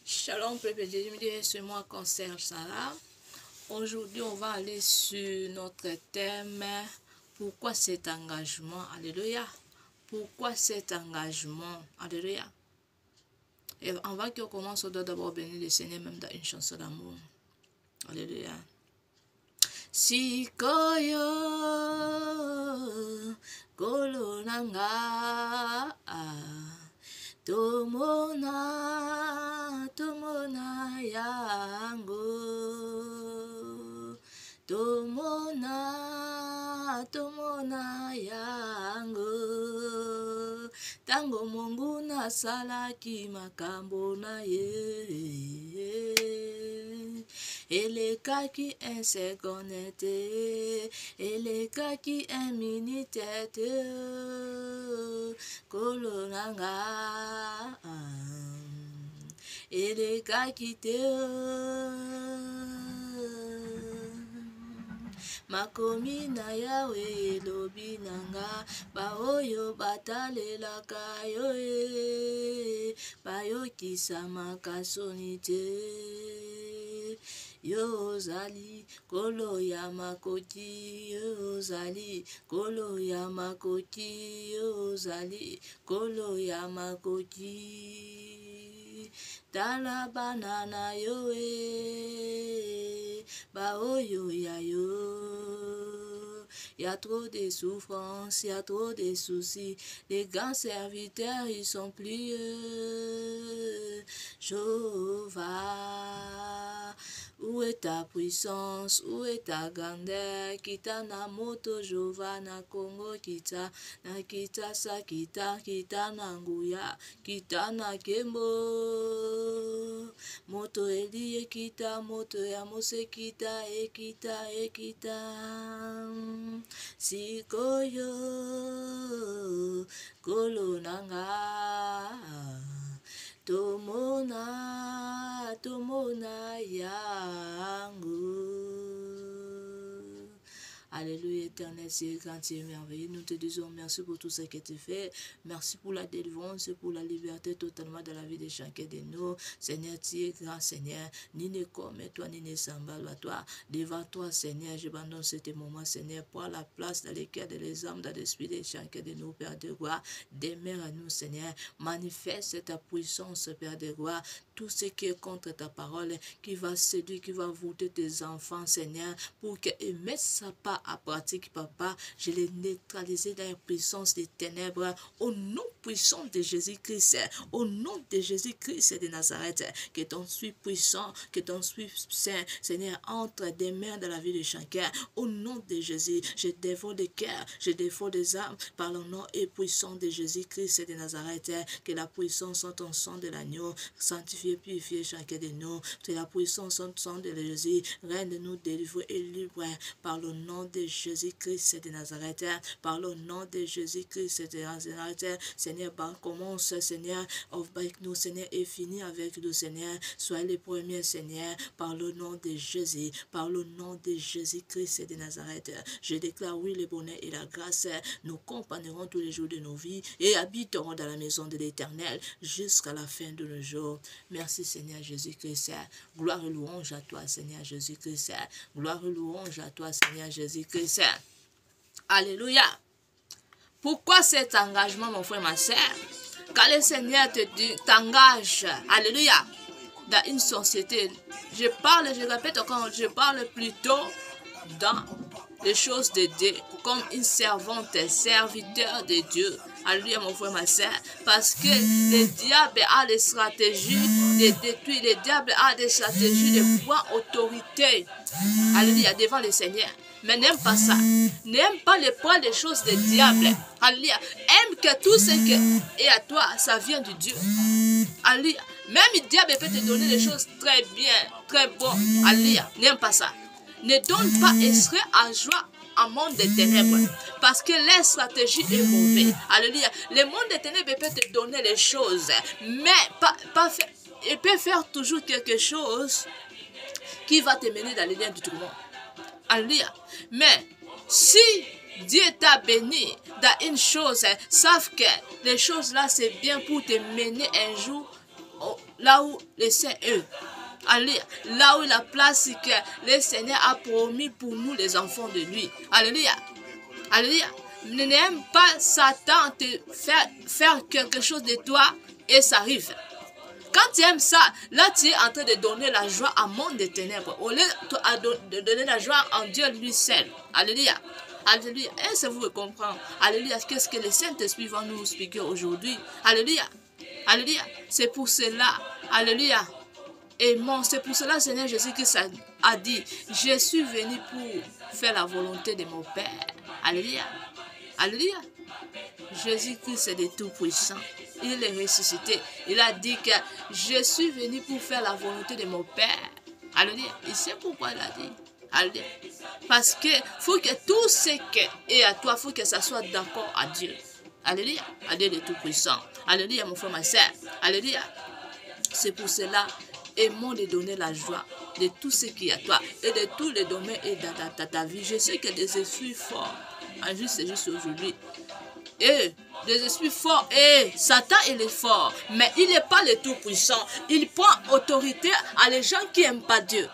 Shalom, peuple de Dieu, c'est moi, Concert Sarah. Aujourd'hui, on va aller sur notre thème. Pourquoi cet engagement? Alléluia. Pourquoi cet engagement? Alléluia. Et avant qu'on commence, on doit d'abord bénir le Seigneur, même dans une chanson d'amour. Alléluia. Si koyo kolonanga tomona yango tomona yango tango Mungu nasalaki makambo na ye elekaki un seconde te elekaki un minute te kolonanga elekaki te makomi na yawe elobi nanga baoyo batalelaka yo bayokisamaka soni te yo ozali kolo ya makoki yo ozali kolo ya makoki yo ozali kolo ya makoki tala bana na yo baoyo ya yo. Il y a trop de souffrances, il y a trop de soucis. Les grands serviteurs, ils sont pliés. Jéhovah, où est ta puissance? Où est ta grandeur? Kita na moto Jéhovah na Congo, kita na kita sa kita na nguya, kita na kembo. Moto elie kita, moto ya mose kita, ekita. Sikoyo kolonanga tomona yango. Alléluia, éternel, c'est grand, c'est merveilleux. Nous te disons merci pour tout ce que tu fais. Merci pour la délivrance, pour la liberté totalement de la vie de chacun de nous. Seigneur, tu es grand, Seigneur. Ni ne comme toi, ni ne semblable à toi. Devant toi, Seigneur, j'abandonne ce moment, Seigneur, pour la place dans les cœurs, dans les âmes, dans l'esprit de chacun de nous, Père de gloire. Demeure à nous, Seigneur. Manifeste ta puissance, Père de gloire. Tout ce qui est contre ta parole, qui va séduire, qui va voûter tes enfants, Seigneur, pour qu'ils mettent sa part à pratique, Papa. Je les neutralise dans la puissance des ténèbres, au nom puissant de Jésus-Christ, au nom de Jésus-Christ de Nazareth, que ton esprit puissant, que ton esprit saint, Seigneur, entre des mains de la vie de chacun, au nom de Jésus. Je dévore des cœurs, je dévore des âmes, par le nom et puissant de Jésus-Christ de Nazareth, que la puissance en ton sang de l'agneau, sanctifié, purifié chacun de nous, que la puissance en ton sang de Jésus, reine de nous délivrer et libre, par le nom de Jésus-Christ de Nazareth, par le nom de Jésus-Christ de Nazareth. Seigneur, commence, Seigneur, avec nous, Seigneur, et finit avec nous, Seigneur. Sois les premiers, Seigneur, par le nom de Jésus, par le nom de Jésus-Christ de Nazareth. Je déclare, oui, le bonheur et la grâce nous accompagneront tous les jours de nos vies et habiteront dans la maison de l'Éternel jusqu'à la fin de nos jours. Merci, Seigneur Jésus-Christ. Gloire et louange à toi, Seigneur Jésus-Christ. Gloire et louange à toi, Seigneur Jésus-Christ. Alléluia. Pourquoi cet engagement, mon frère, ma soeur? Quand le Seigneur t'engage, alléluia, dans une société, je répète encore, je parle plutôt dans les choses de Dieu, comme une servante, serviteur de Dieu. Alléluia, mon frère, ma soeur, parce que le diable a des stratégies de détruire, le diable a des stratégies de prendre autorité, alléluia, devant le Seigneur. Mais n'aime pas ça. N'aime pas le poids des choses du diable. Alléluia. Aime que tout ce qui est à toi, ça vient de Dieu. Alléluia. Même le diable peut te donner des choses très bien, très bonnes. Alléluia. N'aime pas ça. Ne donne pas esprit à joie un monde de ténèbres. Parce que leur stratégie est mauvaise. Alléluia. Le monde des ténèbres peut te donner les choses. Mais il peut faire toujours quelque chose qui va te mener dans les liens du tourment. Alléluia. Mais si Dieu t'a béni dans une chose, sache que les choses là c'est bien pour te mener un jour là où les saints, eux, alléluia, là où la place que le Seigneur a promis pour nous, les enfants de lui. Alléluia. Alléluia. N'aime pas Satan te faire quelque chose de toi et ça arrive. Quand tu aimes ça, là tu es en train de donner la joie à monde des ténèbres. Au lieu de donner la joie en Dieu lui seul. Alléluia. Alléluia. Est-ce que vous comprenez? Alléluia. Qu'est-ce que le Saint-Esprit va nous expliquer aujourd'hui? Alléluia. Alléluia. C'est pour cela. Alléluia. Aimons. C'est pour cela, Seigneur Jésus-Christ a dit, je suis venu pour faire la volonté de mon Père. Alléluia. Alléluia. Jésus-Christ est de tout-puissant. Il est ressuscité. Il a dit que je suis venu pour faire la volonté de mon Père. Alléluia. Il sait pourquoi il a dit. Alléluia. Parce que faut que tout ce qui est à toi, faut que ça soit d'accord à Dieu. Alléluia. À Dieu de tout-puissant. Alléluia, mon frère, ma soeur. Alléluia. C'est pour cela, aimons de donner la joie de tout ce qui est à toi et de tous les domaines et dans ta vie. Je sais que des esprits forts, c'est juste aujourd'hui. Et des esprits forts, et Satan il est fort, mais il n'est pas le tout-puissant. Il prend autorité à les gens qui n'aiment pas Dieu.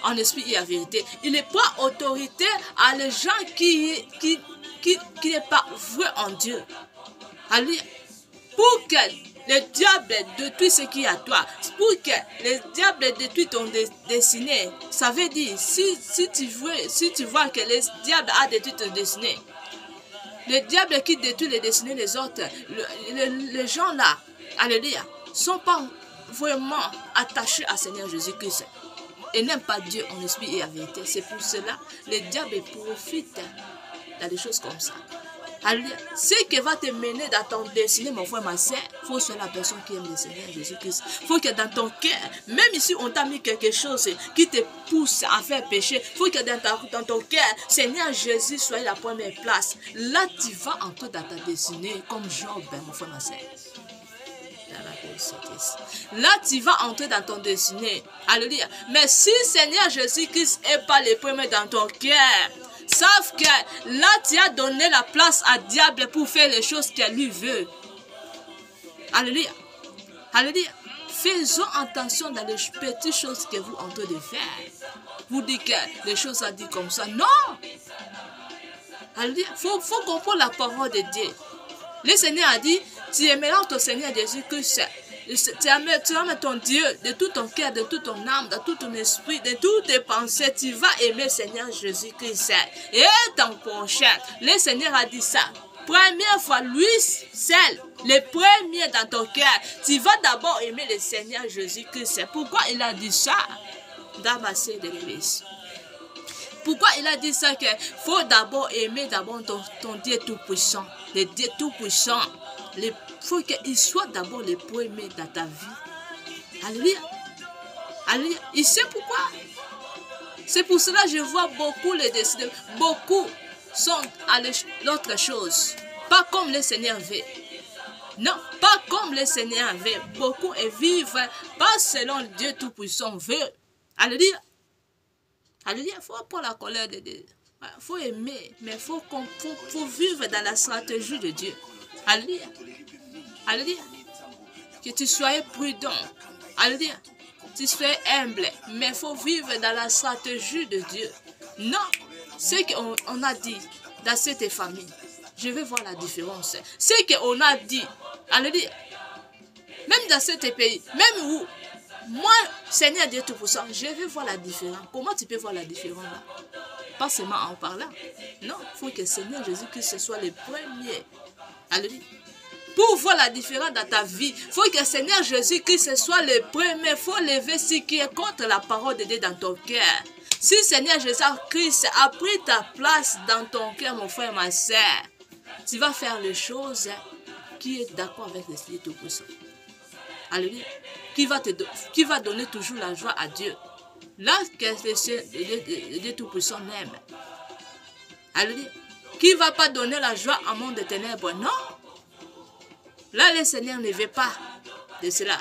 En esprit et en vérité. Il ne prend autorité à les gens qui n'est pas vrai en Dieu. Alléluia. Pour que le diable détruit ce qui est à toi, pour que le diable détruit ton destinée, ça veut dire, si tu vois que le diable a détruit ton destinée, le diable qui détruit les destinées des autres, les gens là, alléluia, sont pas vraiment attachés à Seigneur Jésus-Christ et n'aiment pas Dieu en esprit et en vérité. C'est pour cela le diable profite dans des choses comme ça. Alléluia. Ce qui va te mener dans ton destinée, mon frère, ma soeur, il faut être la personne qui aime le Seigneur Jésus-Christ. Il faut que dans ton cœur, même si on t'a mis quelque chose qui te pousse à faire péché, il faut que dans ton cœur, Seigneur Jésus soit la première place. Là, tu vas entrer dans ta destinée comme Job, mon frère, ma soeur. Là, tu vas entrer dans ton destinée. Alléluia. Mais si Seigneur Jésus-Christ n'est pas le premier dans ton cœur, sauf que là, tu as donné la place à diable pour faire les choses qu'elle lui veut. Alléluia. Alléluia. Faisons attention dans les petites choses que vous êtes en train de faire. Vous dites que les choses sont dites comme ça. Non. Alléluia. Faut comprendre la parole de Dieu. Le Seigneur a dit, tu aimeras ton Seigneur Jésus-Christ. Tu aimes ton Dieu de tout ton cœur, de toute ton âme, de tout ton esprit, de toutes tes pensées. Tu vas aimer Seigneur Jésus-Christ. Et ton prochain, le Seigneur a dit ça. Première fois, lui seul, le premier dans ton cœur. Tu vas d'abord aimer le Seigneur Jésus-Christ. Pourquoi il a dit ça? Dans ma sœur de l'église. Pourquoi il a dit ça? Qu'il faut d'abord aimer ton Dieu tout-puissant. Le Dieu tout-puissant. Il faut qu'il soit d'abord le premier dans ta vie. Alléluia. Alléluia. Il sait pourquoi. C'est pour cela que je vois beaucoup les décideurs. Beaucoup sont à l'autre chose. Pas comme le Seigneur veut. Non, pas comme le Seigneur veut. Beaucoup vivent pas selon Dieu tout-puissant veut. Alléluia. Alléluia. Il faut pas la colère de Dieu. Il faut aimer, mais il faut vivre dans la stratégie de Dieu. Alléluia. Alléluia. Que tu sois prudent. Alléluia. Tu sois humble, mais il faut vivre dans la stratégie de Dieu. Non, ce qu'on a dit dans cette famille, je vais voir la différence. Ce qu'on a dit, alléluia, même dans ce pays, même où, moi, Seigneur Dieu Tout-Puissant, je vais voir la différence. Comment tu peux voir la différence là? Pas seulement en parlant. Non, il faut que Seigneur Jésus-Christ soit le premier. Alléluia. Pour voir la différence dans ta vie, il faut que Seigneur Jésus-Christ soit le premier. Il faut lever ce qui est contre la parole de Dieu dans ton cœur. Si Seigneur Jésus-Christ a pris ta place dans ton cœur, mon frère, ma soeur, tu vas faire les choses qui est d'accord avec l'Esprit Tout-Puissant. Alléluia. Qui va donner toujours la joie à Dieu. Là, que le Dieu Tout-Puissant aime. Alléluia. Qui ne va pas donner la joie à monde de ténèbres? Non. Là, le Seigneur ne veut pas de cela.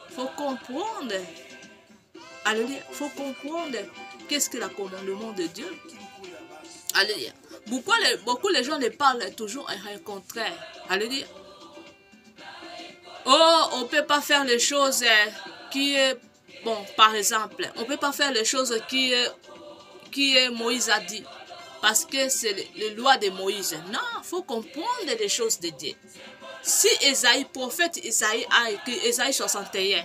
Il faut comprendre. Alléluia. Il faut comprendre qu'est-ce que le commandement de Dieu. Alléluia. Beaucoup les gens ne parlent toujours en contraire. Alléluia. Oh, on ne peut pas faire les choses qui est... Bon, par exemple, on ne peut pas faire les choses qui Moïse a dit. Parce que c'est les lois de Moïse. Non, il faut comprendre les choses de Dieu. Si Esaïe, prophète Esaïe a écrit, Esaïe 61,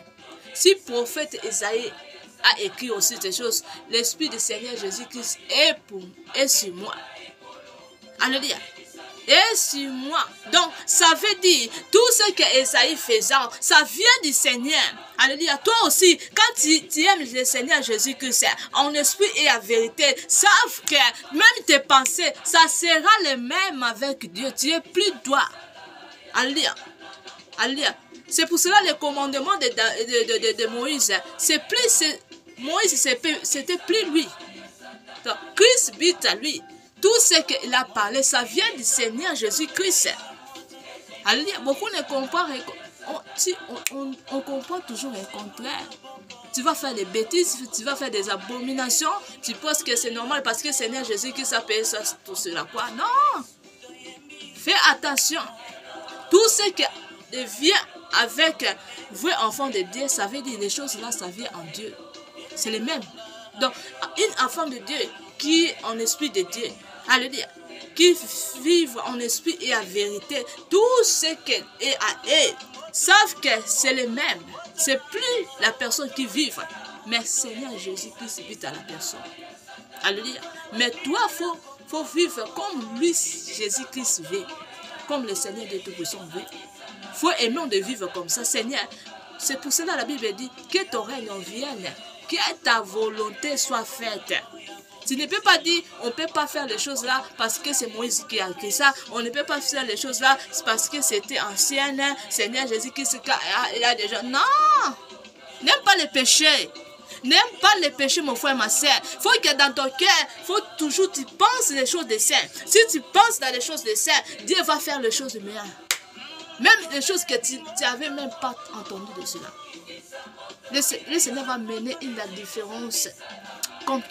si prophète Esaïe a écrit aussi ces choses, l'Esprit du Seigneur Jésus-Christ est sur moi. Alléluia. Et sur moi. Donc, ça veut dire, tout ce que Esaïe faisait, ça vient du Seigneur. Alléluia. Toi aussi, quand tu aimes le Seigneur Jésus-Christ, en esprit et en vérité, sache que même tes pensées, ça sera le même avec Dieu. Tu es plus toi. Alléluia. Alléluia. C'est pour cela le commandement de Moïse, c'est plus Moïse, c'était plus lui. Donc, Christ habite à lui. Tout ce qu'il a parlé, ça vient du Seigneur Jésus-Christ. Alléluia. Beaucoup ne comprennent. On comprend toujours le contraire. Tu vas faire des bêtises, tu vas faire des abominations, tu penses que c'est normal parce que le Seigneur Jésus-Christ a payé ça, tout cela. Quoi? Non. Fais attention. Tout ce qui vient avec vrai enfant de Dieu, ça veut dire les choses là, ça vient en Dieu. C'est le même. Donc, une enfant de Dieu qui est en esprit de Dieu, alléluia, qui vivent en esprit et en vérité, tout ce qu'elle est à elle, savent que c'est le même. C'est plus la personne qui vit, mais Seigneur Jésus-Christ vit à la personne. Alléluia. Mais toi, faut vivre comme lui, Jésus-Christ vit, comme le Seigneur de Tout-Puissant vit. Il faut aimer de vivre comme ça, Seigneur. C'est pour cela que la Bible dit que ton règne vienne, que ta volonté soit faite. Tu ne peux pas dire, on ne peut pas faire les choses là parce que c'est Moïse qui a écrit ça. On ne peut pas faire les choses là parce que c'était ancienne. Seigneur Jésus-Christ, il a déjà... Non! N'aime pas le péché. N'aime pas le péché, mon frère, ma soeur. Il faut que dans ton cœur, faut toujours tu penses les choses des saints. Si tu penses dans les choses des saints, Dieu va faire les choses meilleures. Même les choses que tu n'avais même pas entendu de cela. Le Seigneur va mener la différence comme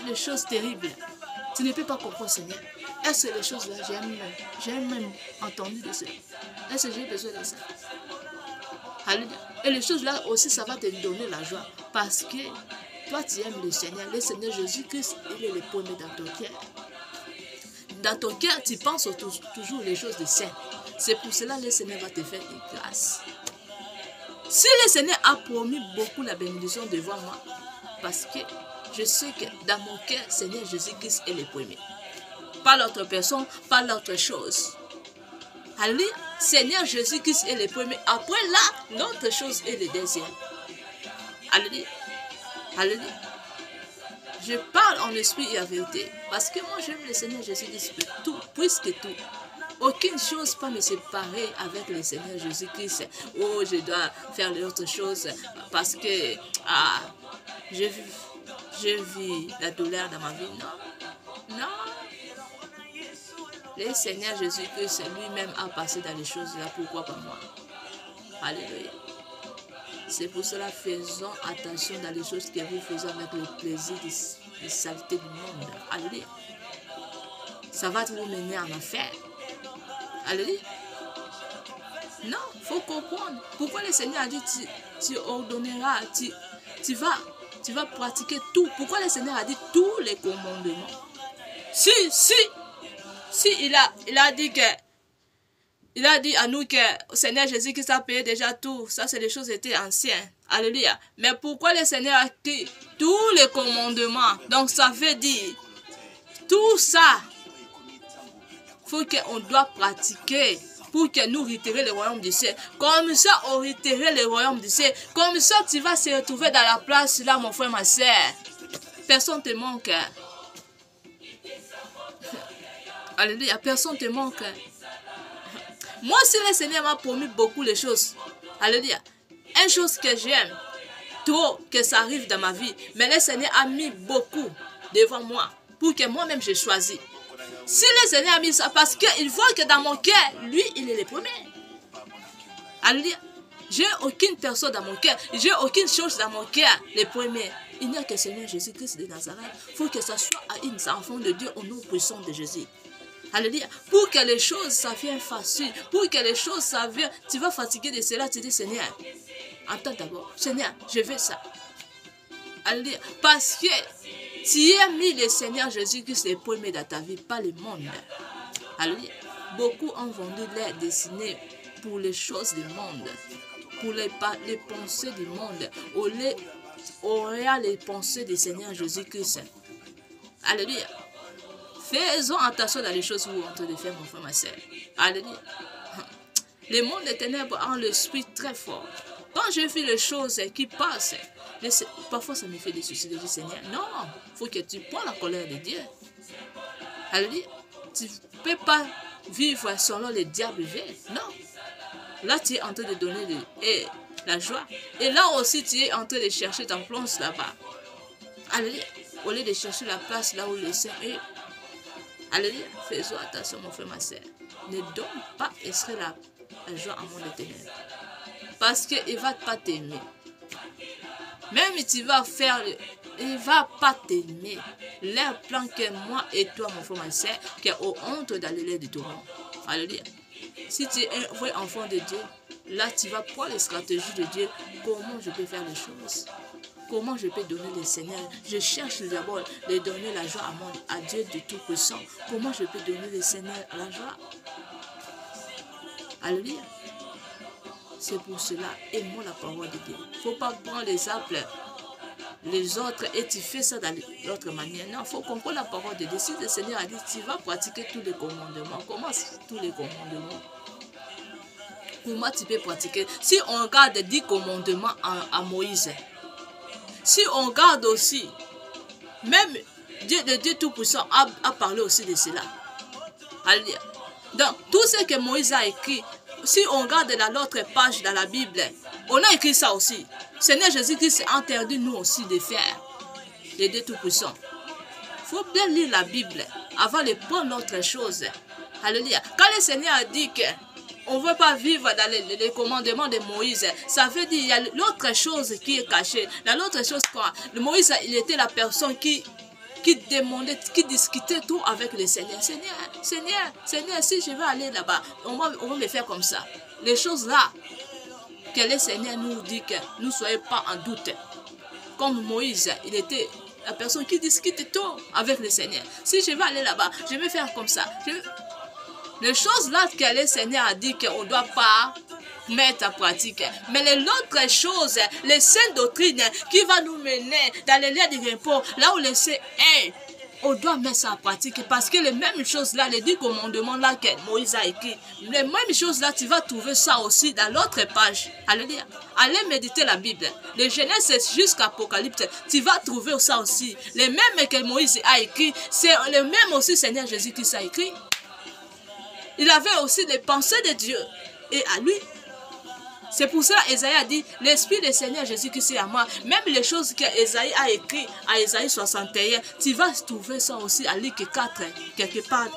des choses terribles. Tu ne peux pas comprendre, Seigneur. Est-ce que les choses là, j'ai même entendu de cela? Est-ce que j'ai besoin de ça? Alléluia. Et les choses là aussi, ça va te donner la joie. Parce que toi, tu aimes le Seigneur Jésus-Christ, il est le premier dans ton cœur. Dans ton cœur, tu penses toujours les choses de saint. C'est pour cela que le Seigneur va te faire des grâces. Si le Seigneur a promis beaucoup la bénédiction devant moi, parce que je sais que dans mon cœur, Seigneur Jésus-Christ est le premier. Pas l'autre personne, pas l'autre chose. Alléluia. Seigneur Jésus-Christ est le premier. Après là, l'autre chose est le deuxième. Alléluia. Alléluia. Je parle en esprit et en vérité. Parce que moi, j'aime le Seigneur Jésus-Christ tout, plus que tout. Aucune chose peut me séparer avec le Seigneur Jésus-Christ. Oh, je dois faire l'autre chose parce que je vis la douleur dans ma vie. Non. Non. Le Seigneur Jésus-Christ lui-même a passé dans les choses là. Pourquoi pas moi? Alléluia. C'est pour cela, faisons attention dans les choses que vous faites avec le plaisir de saleté du monde. Alléluia. Ça va vous mener en affaire. Alléluia. Non, il faut comprendre. Pourquoi le Seigneur a dit tu ordonneras, tu vas pratiquer tout. Pourquoi le Seigneur a dit tous les commandements? Si il a dit que il a dit à nous que le Seigneur Jésus-Christ a payé déjà tout. Ça, c'est des choses qui étaient anciennes. Alléluia. Mais pourquoi le Seigneur a dit tous les commandements? Donc, ça veut dire tout ça. Faut qu'on doit pratiquer pour que nous retirer le royaume du ciel. Comme ça, on retire le royaume du ciel. Comme ça, tu vas se retrouver dans la place là, mon frère, ma soeur. Personne ne te manque. Alléluia, personne ne te manque. Moi, si le Seigneur m'a promis beaucoup de choses. Alléluia. Une chose que j'aime, trop que ça arrive dans ma vie. Mais le Seigneur a mis beaucoup devant moi pour que moi-même je choisis. Si le Seigneur a mis ça, parce qu'il voit que dans mon cœur, lui, il est le premier. Alléluia. J'ai aucune personne dans mon cœur. J'ai aucune chose dans mon cœur. Le premier. Il n'y a que le Seigneur Jésus-Christ de Nazareth. Il faut que ça soit à une enfant de Dieu au nom puissant de Jésus. Alléluia. Pour que les choses, ça vienne facile. Pour que les choses, ça vienne. Tu vas fatiguer de cela. Tu dis, Seigneur, attends d'abord. Seigneur, je veux ça. Alléluia. Parce que tu as mis le Seigneur Jésus-Christ le premier dans ta vie, pas le monde. Alléluia. Beaucoup ont vendu leur destinée pour les choses du monde, pour les pensées du monde, au lieu les pensées du Seigneur Jésus-Christ. Alléluia. Faisons attention dans les choses où on est en train de faire, mon frère, ma soeur. Alléluia. Le monde des ténèbres a l'esprit très fort. Quand je fais les choses qui passent, parfois ça me fait des soucis de dire, Seigneur, non, il faut que tu prends la colère de Dieu. Alléluia. Tu ne peux pas vivre selon le diable veut. Non. Là, tu es en train de donner la joie. Et là aussi, tu es en train de chercher ta place là-bas. Alléluia. Au lieu de chercher la place là où le Seigneur est. Alléluia. Faisons attention, mon frère, ma soeur. Ne donne pas esprit la joie à mon ténèbres. Parce qu'il ne va pas t'aimer. Même si tu vas faire, il ne va pas t'aimer. Leur plan que moi et toi, mon frère, ma soeur, qui est au honte d'aller l'air de torrent. Alléluia. Si tu es un vrai enfant de Dieu, là tu vas prendre les stratégies de Dieu. Comment je peux faire les choses? Comment je peux donner le Seigneur? Je cherche d'abord de donner la joie à Dieu de Tout-Puissant. Comment je peux donner le Seigneur la joie? Alléluia. C'est pour cela, aimons la parole de Dieu. Il ne faut pas prendre les appels, les autres, et tu fais ça dans l'autre manière. Non, il faut comprendre la parole de Dieu. Si le Seigneur a dit, tu vas pratiquer tous les commandements. Comment tous les commandements? Comment tu peux pratiquer? Si on regarde 10 commandements à Moïse, si on regarde aussi, même le Dieu Tout-Puissant a parlé aussi de cela. Alléluia. Donc, tout ce que Moïse a écrit, si on regarde l'autre page dans la Bible, on a écrit ça aussi. Seigneur Jésus-Christ a interdit nous aussi de faire. Le Dieu Tout-Puissant. Il faut bien lire la Bible avant de prendre autre chose. Alléluia. Quand le Seigneur a dit qu'on ne veut pas vivre dans les commandements de Moïse, ça veut dire qu'il y a l'autre chose qui est cachée. L'autre chose, quoi? Moïse, il était la personne qui demandait, qui discutait tout avec le Seigneur. Seigneur, si je vais aller là-bas, on va me faire comme ça. Les choses là, que le Seigneur nous dit que nous ne soyons pas en doute. Comme Moïse, il était la personne qui discute tout avec le Seigneur. Si je vais aller là-bas, je vais faire comme ça. Les choses là que le Seigneur a dit qu'on ne doit pas mettre en pratique. Mais l'autre chose, les saintes doctrines qui va nous mener dans les lieux de repos, là où le Seigneur est, on doit mettre ça en pratique. Parce que les mêmes choses là, les 10 commandements là que Moïse a écrit, les mêmes choses là, tu vas trouver ça aussi dans l'autre page. Alléluia. Allez méditer la Bible. De Genèse jusqu'à Apocalypse, tu vas trouver ça aussi. Les mêmes que Moïse a écrit, c'est les mêmes aussi Seigneur Jésus qui a écrit. Il avait aussi les pensées de Dieu. Et à lui, c'est pour cela qu'Ésaïe a dit, l'Esprit du Seigneur Jésus-Christ est à moi. Même les choses qu'Ésaïe a écrites à Ésaïe 61, tu vas trouver ça aussi à Luc 4, quelque part.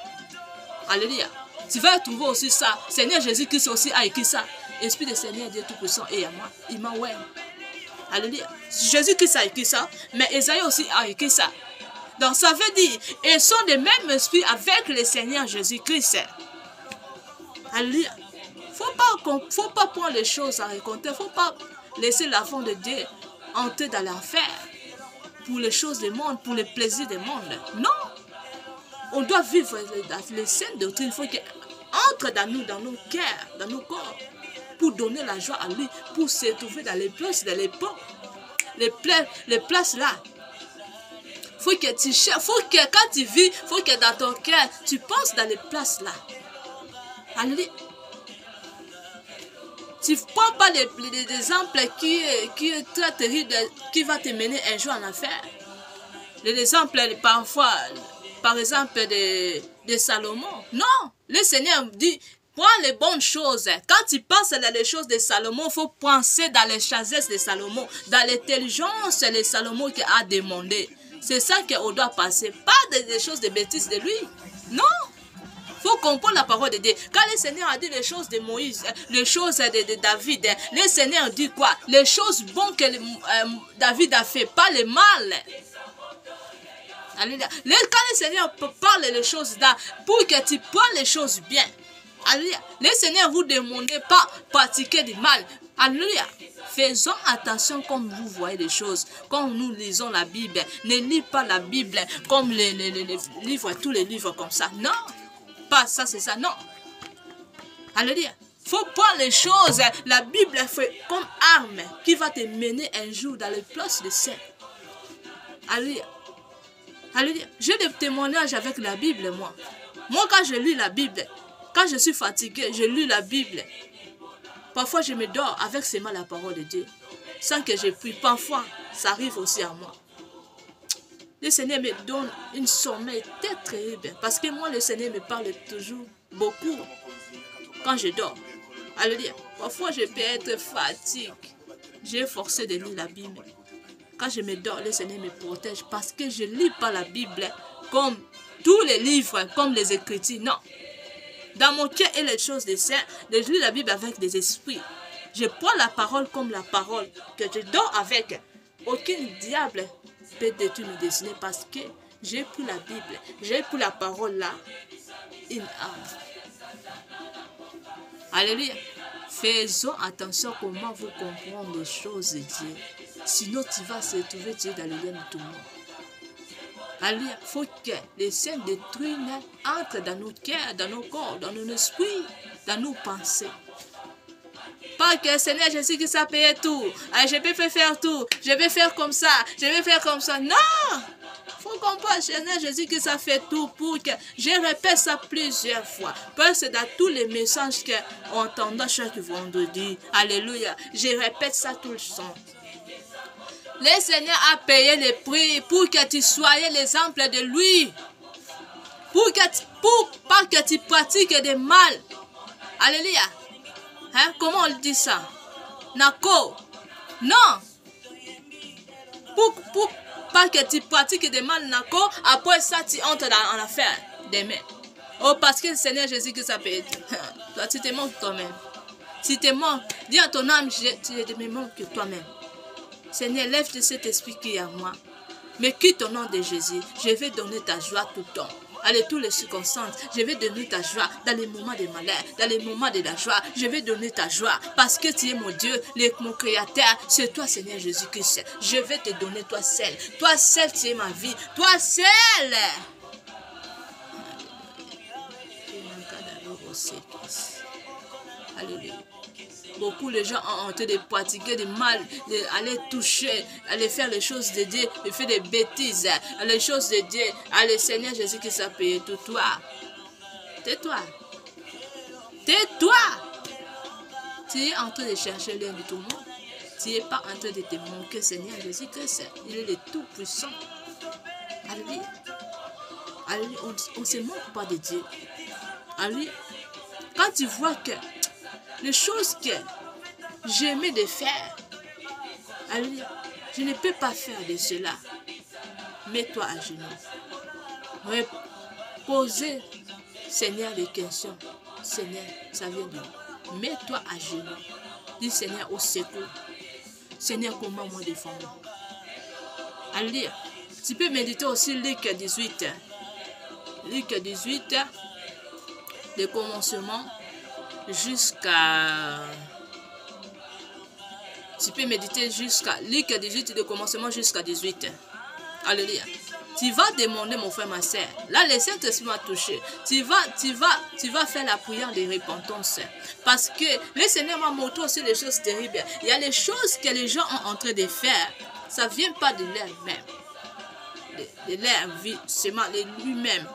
Alléluia. Tu vas trouver aussi ça. Seigneur Jésus-Christ aussi a écrit ça. L'Esprit du Seigneur Dieu Tout-Puissant est à moi. Il m'a ouais. Alléluia. Jésus-Christ a écrit ça, mais Ésaïe aussi a écrit ça. Donc ça veut dire, ils sont des mêmes esprits avec le Seigneur Jésus-Christ. Alléluia. Faut pas prendre les choses à raconter. Faut pas laisser l'enfant de Dieu entrer dans l'enfer pour les choses du monde, pour les plaisirs du monde. Non. On doit vivre les saintes doctrines. Il faut qu'elles entrent dans nous, dans nos cœurs, dans nos corps, pour donner la joie à lui, pour se trouver dans les places, dans les ponts, les places là. Faut que tu cherches, faut que quand tu vis, faut que dans ton cœur, tu penses dans les places là. Alléluia. Tu ne prends pas les exemples qui est très terrible, qui va te mener un jour en affaire. Les exemples, parfois, par exemple, de Salomon. Non, le Seigneur dit, prends les bonnes choses. Quand tu penses dans les choses de Salomon, il faut penser dans les sagesse de Salomon, dans l'intelligence de Salomon qui a demandé. C'est ça qu'on doit passer, pas des choses de bêtises de lui. Non. Il faut comprendre la parole de Dieu. Quand le Seigneur a dit les choses de Moïse, les choses de David, le Seigneur dit quoi? Les choses bonnes que David a fait, pas les mal. Alléluia. Quand le Seigneur parle les choses là, pour que tu prennes les choses bien. Alléluia. Le Seigneur vous demande pas pratiquer du mal. Alléluia. Faisons attention comme vous voyez les choses. Quand nous lisons la Bible, ne lisez pas la Bible comme les livres, tous les livres comme ça. Non. Pas ça, c'est ça. Non. Alléluia. Faut prendre les choses. La Bible fait comme arme qui va te mener un jour dans les places de saint. Alléluia. Alléluia. J'ai des témoignages avec la Bible, moi. Moi, quand je lis la Bible, quand je suis fatigué, je lis la Bible. Parfois, je me dors avec seulement la parole de Dieu. Sans que je prie. Parfois, ça arrive aussi à moi. Le Seigneur me donne une sommeil très terrible. Parce que moi, le Seigneur me parle toujours beaucoup quand je dors. Alléluia. Parfois, je peux être fatigué. J'ai forcé de lire la Bible. Quand je me dors, le Seigneur me protège parce que je ne lis pas la Bible comme tous les livres, comme les Écritures. Non. Dans mon cœur et les choses des saints, je lis la Bible avec des esprits. Je prends la parole comme la parole que je dors avec. Aucun diable peut détruire mes destinées parce que j'ai pris la Bible, j'ai pris la parole là, une âme. Alléluia. Faisons attention comment vous comprenez les choses de Dieu. Sinon, tu vas se retrouver Dieu dans le lien de tout le monde. Alléluia. Il faut que les saints détruisent entrent dans nos cœurs, dans nos corps, dans nos esprits, dans nos pensées. Pas que Seigneur Jésus qui a payé tout. Je peux faire tout. Je vais faire comme ça. Je vais faire comme ça. Non! Il faut comprendre, Seigneur Jésus qui a fait tout pour que je répète ça plusieurs fois. Parce que dans tous les messages qu'on entend chaque vendredi. Alléluia. Je répète ça tout le temps. Le Seigneur a payé le prix pour que tu sois l'exemple de lui. Pour pas que tu pratiques des mal. Alléluia. Hein? Comment on dit ça? Nako. Non. Pour pas que tu pratiques des mal, Nako, après ça, tu entres en affaire demain. Oh, parce que le Seigneur Jésus qui s'appelle. Toi, tu te manques toi-même. Si tu te manques, dis à ton âme, tu me manques toi-même. Seigneur, lève de cet esprit qui est à moi. Mais quitte au nom de Jésus, je vais donner ta joie tout le temps. Allez, toutes les circonstances, je vais donner ta joie dans les moments de malheur, dans les moments de la joie. Je vais donner ta joie parce que tu es mon Dieu, mon Créateur. C'est toi, Seigneur Jésus-Christ. Je vais te donner toi seul. Toi seul, tu es ma vie. Toi seul. Alléluia. Beaucoup de gens ont tenté de pratiquer du mal, d'aller toucher, aller faire les choses de Dieu, de faire des bêtises, les choses de Dieu. Allez, Seigneur Jésus qui s'est payé tout toi. Tais-toi. Tais-toi. Tu es en train de chercher l'un de tout le monde. Tu n'es pas en train de te manquer, Seigneur Jésus Christ. Il est le Tout-Puissant. Alléluia. Alléluia. On ne se manque pas de Dieu. Alléluia. Quand tu vois que les choses que j'aimais de faire, alléluia, je ne peux pas faire de cela. Mets-toi à genoux. Posez, Seigneur, des questions. Seigneur, ça vient de nous. Mets-toi à genoux. Dis, Seigneur, au secours. Seigneur, comment moi défendre? Alléluia. Tu peux méditer aussi Luc 18. Luc 18, le commencement jusqu'à... Tu peux méditer jusqu'à Luc 18, le commencement jusqu'à 18. Alléluia. Tu vas demander, mon frère, ma soeur. Là, le Saint-Esprit m'a touché. Tu vas faire la prière de repentance. Parce que le Seigneur m'a montré aussi des choses terribles. Il y a les choses que les gens sont en train de faire. Ça ne vient pas de leur-même. De leur vie, seulement de lui-même.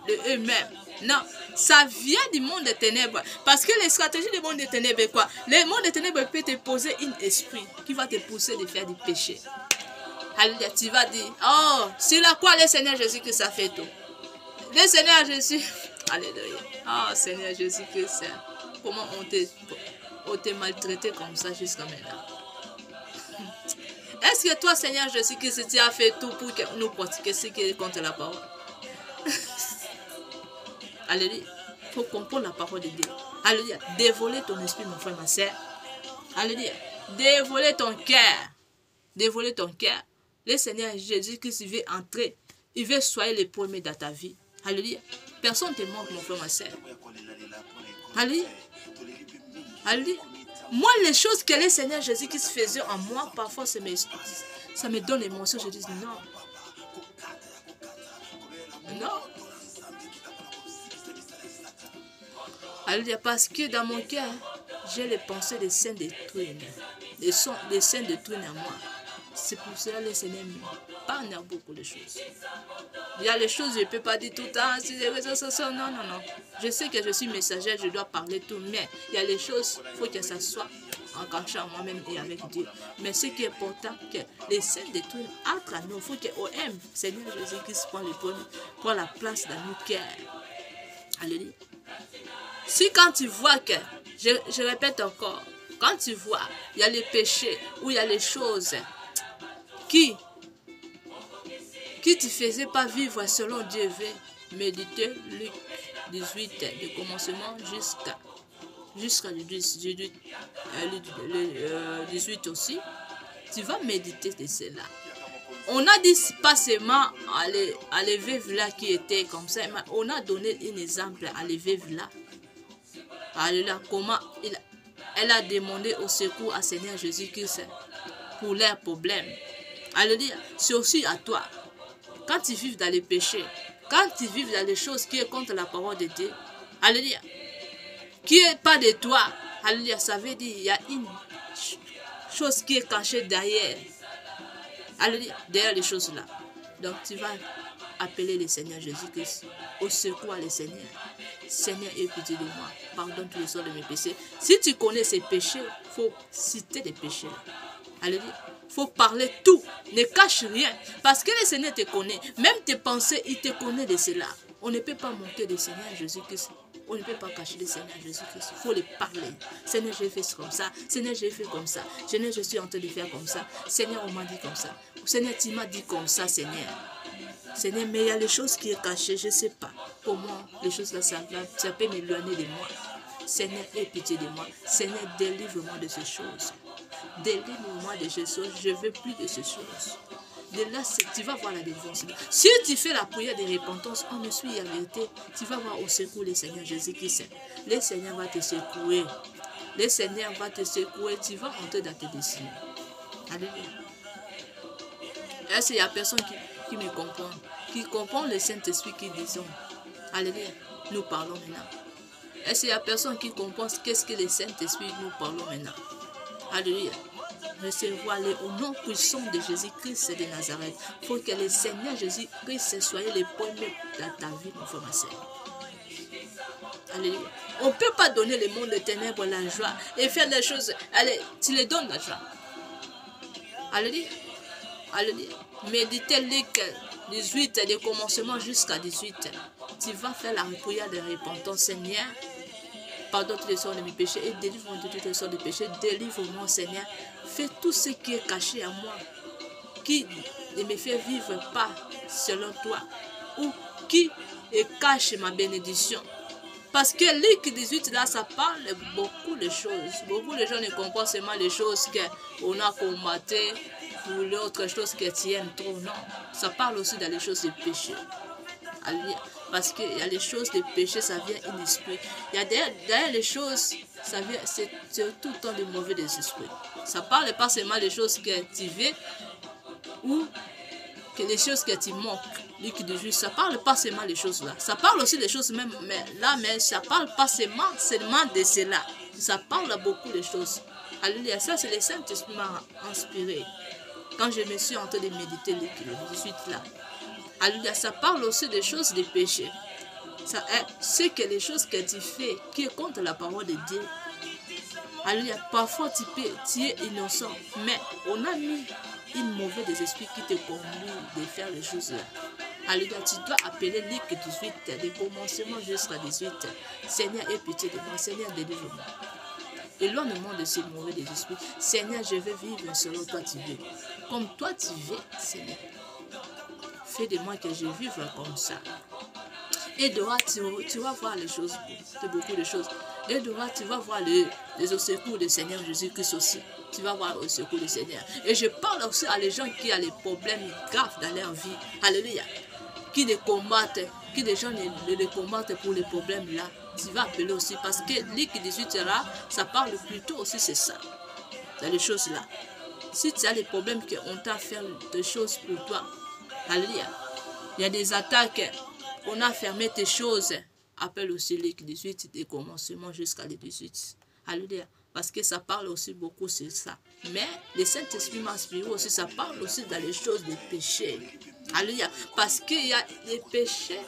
De eux-mêmes. Non, ça vient du monde des ténèbres. Parce que les stratégies du monde des ténèbres, quoi? Le monde des ténèbres peut te poser un esprit qui va te pousser de faire du péché. Alléluia, tu vas dire, oh, c'est la quoi le Seigneur Jésus que ça fait tout. Le Seigneur Jésus, alléluia. Oh, Seigneur Jésus que c'est. Comment on t'a maltraité comme ça jusqu'à maintenant? Est-ce que toi, Seigneur Jésus, que tu as fait tout pour que nous pratiquions ce qui est contre la parole? Alléluia. Il faut comprendre la parole de Dieu. Alléluia. Dévoiler ton esprit, mon frère, ma soeur. Alléluia. Dévoiler ton cœur. Dévoiler ton cœur. Le Seigneur Jésus qui veut entrer il veut soyez le premier dans ta vie. Alléluia. Personne ne te manque, mon frère, ma soeur. Alléluia. Alléluia. Moi, les choses que le Seigneur Jésus-Christ faisait en moi, parfois, ça me donne l'émotion. Je dis non. Non. Alléluia. Parce que dans mon cœur, j'ai les pensées des saints détruits. Les saints détruits en moi. C'est pour cela que le Seigneur me parle à beaucoup de choses. Il y a les choses, je ne peux pas dire tout le temps. Non, non, non. Je sais que je suis messagère, je dois parler tout. Mais il y a les choses, il faut que ça soit en cachant en moi-même et avec Dieu. Mais ce qui est important, que les saints détruits entre nous, il faut qu'on aime. Seigneur Jésus-Christ prend la place dans nos cœurs. Alléluia. Si quand tu vois que, je répète encore, quand tu vois, il y a les péchés ou il y a les choses qui ne te faisaient pas vivre selon Dieu veut, méditer Luc 18, du commencement jusqu'à le 18 aussi, tu vas méditer de cela. On a dit pas seulement à les veuves là qui étaient comme ça, mais on a donné un exemple à les veuves là. Alléluia, comment elle a demandé au secours à Seigneur Jésus-Christ pour leurs problèmes. Alléluia, c'est aussi à toi. Quand tu vis dans les péchés, quand tu vis dans les choses qui sont contre la parole de Dieu, alléluia, qui n'est pas de toi, alléluia, ça veut dire qu'il y a une chose qui est cachée derrière. Alléluia, derrière les choses là. Donc tu vas appeler le Seigneur Jésus-Christ au secours à le Seigneur. Seigneur, aie pitié de moi. Pardonne tous les sorts de mes péchés. Si tu connais ces péchés, il faut citer les péchés. Alléluia. Il faut parler tout. Ne cache rien. Parce que le Seigneur te connaît. Même tes pensées, il te connaît de cela. On ne peut pas manquer le Seigneur Jésus-Christ. On ne peut pas cacher le Seigneur Jésus-Christ. Il faut le parler. Seigneur, j'ai fait comme ça. Seigneur, j'ai fait comme ça. Seigneur, je suis en train de faire comme ça. Seigneur, on m'a dit comme ça. Seigneur, tu m'as dit comme ça, Seigneur. Seigneur, mais il y a les choses qui sont cachées. Je ne sais pas comment les choses là, ça peut m'éloigner de moi. Seigneur, aie pitié de moi. Seigneur, délivre-moi de ces choses. Délivre-moi de ces choses. Je ne veux plus de ces choses. De là, tu vas voir la délivrance. Si tu fais la prière de repentance, on me suit la vérité, tu vas voir au secours le Seigneur Jésus-Christ. Le Seigneur va te secouer. Le Seigneur va te secouer. Tu vas entrer dans tes destinées. Alléluia. Est-ce qu'il y a personne qui me comprend? Qui comprend le Saint-Esprit qui disons? Alléluia. Nous parlons maintenant. Est-ce qu'il y a personne qui comprend qu'est-ce que le Saint-Esprit nous parlons maintenant? Alléluia. Recevoir-les au nom puissant de Jésus-Christ de Nazareth. Il faut que le Seigneur Jésus-Christ soit le premier dans ta vie, mon frère, ma soeur. Alléluia. On ne peut pas donner le monde de ténèbres la joie et faire les choses. Allez, tu les donnes la joie. Alléluia. Alléluia. Méditez Luc 18, du commencement jusqu'à 18. Tu vas faire la prière de repentance, Seigneur. Pardonne tous les sorts de mes péchés et délivre-moi de tous les sorts de péchés. Délivre-moi, Seigneur. Fais tout ce qui est caché à moi, qui ne me fait vivre pas selon toi, ou qui cache ma bénédiction. Parce que Luc 18, là, ça parle beaucoup de choses. Beaucoup de gens ne comprennent seulement les choses qu'on a combattues ou l'autre chose que tu aimes trop. Non, ça parle aussi dans les choses de péché. Parce qu'il y a les choses de péché, ça vient in esprit. Il y a derrière les choses, ça vient, c'est tout le temps des mauvais des esprits. Ça parle pas seulement des choses que tu veux ou que les choses que tu manques. Luc 18, ça parle pas seulement des choses là. Ça parle aussi des choses même là, mais ça parle pas seulement de cela. Ça parle beaucoup de choses. Alléluia, ça c'est le Saint-Esprit m'a inspiré. Quand je me suis en train de méditer Luc 18 là. Alléluia, ça parle aussi des choses des péchés. C'est que les choses que tu fais qui est contre la parole de Dieu. Alléluia, parfois tu es innocent, mais on a mis une mauvaise esprit qui te conduit de faire les choses là. Alléluia, tu dois appeler Luc 18, du commencement jusqu'à 18. Seigneur, aie pitié de moi. Seigneur, délivre-moi. Éloigne-moi de ces mauvais esprits. Seigneur, je veux vivre selon toi tu veux. Comme toi tu veux, Seigneur. Fais de moi que je vive comme ça. Et dehors, tu vas voir les choses, beaucoup de choses. Et dehors, tu vas voir les secours du Seigneur Jésus-Christ aussi. Tu vas voir au secours du Seigneur. Et je parle aussi à les gens qui ont des problèmes graves dans leur vie. Alléluia. qui les combattent, qui les gens les combattent pour les problèmes là, tu vas appeler aussi. Parce que Luc 18 là, ça parle plutôt aussi, c'est ça. C'est les choses là. Si tu as les problèmes qu'on t'a fait des choses pour toi, alléluia. Il y a des attaques, on a fermé tes choses. Appelle aussi Luc 18, des commencements jusqu'à les 18. Alléluia. Parce que ça parle aussi beaucoup sur ça. Mais le Saint-Esprit m'a inspiré aussi, ça parle aussi dans les choses des péchés. Alléluia. Parce qu'il y a des péchés.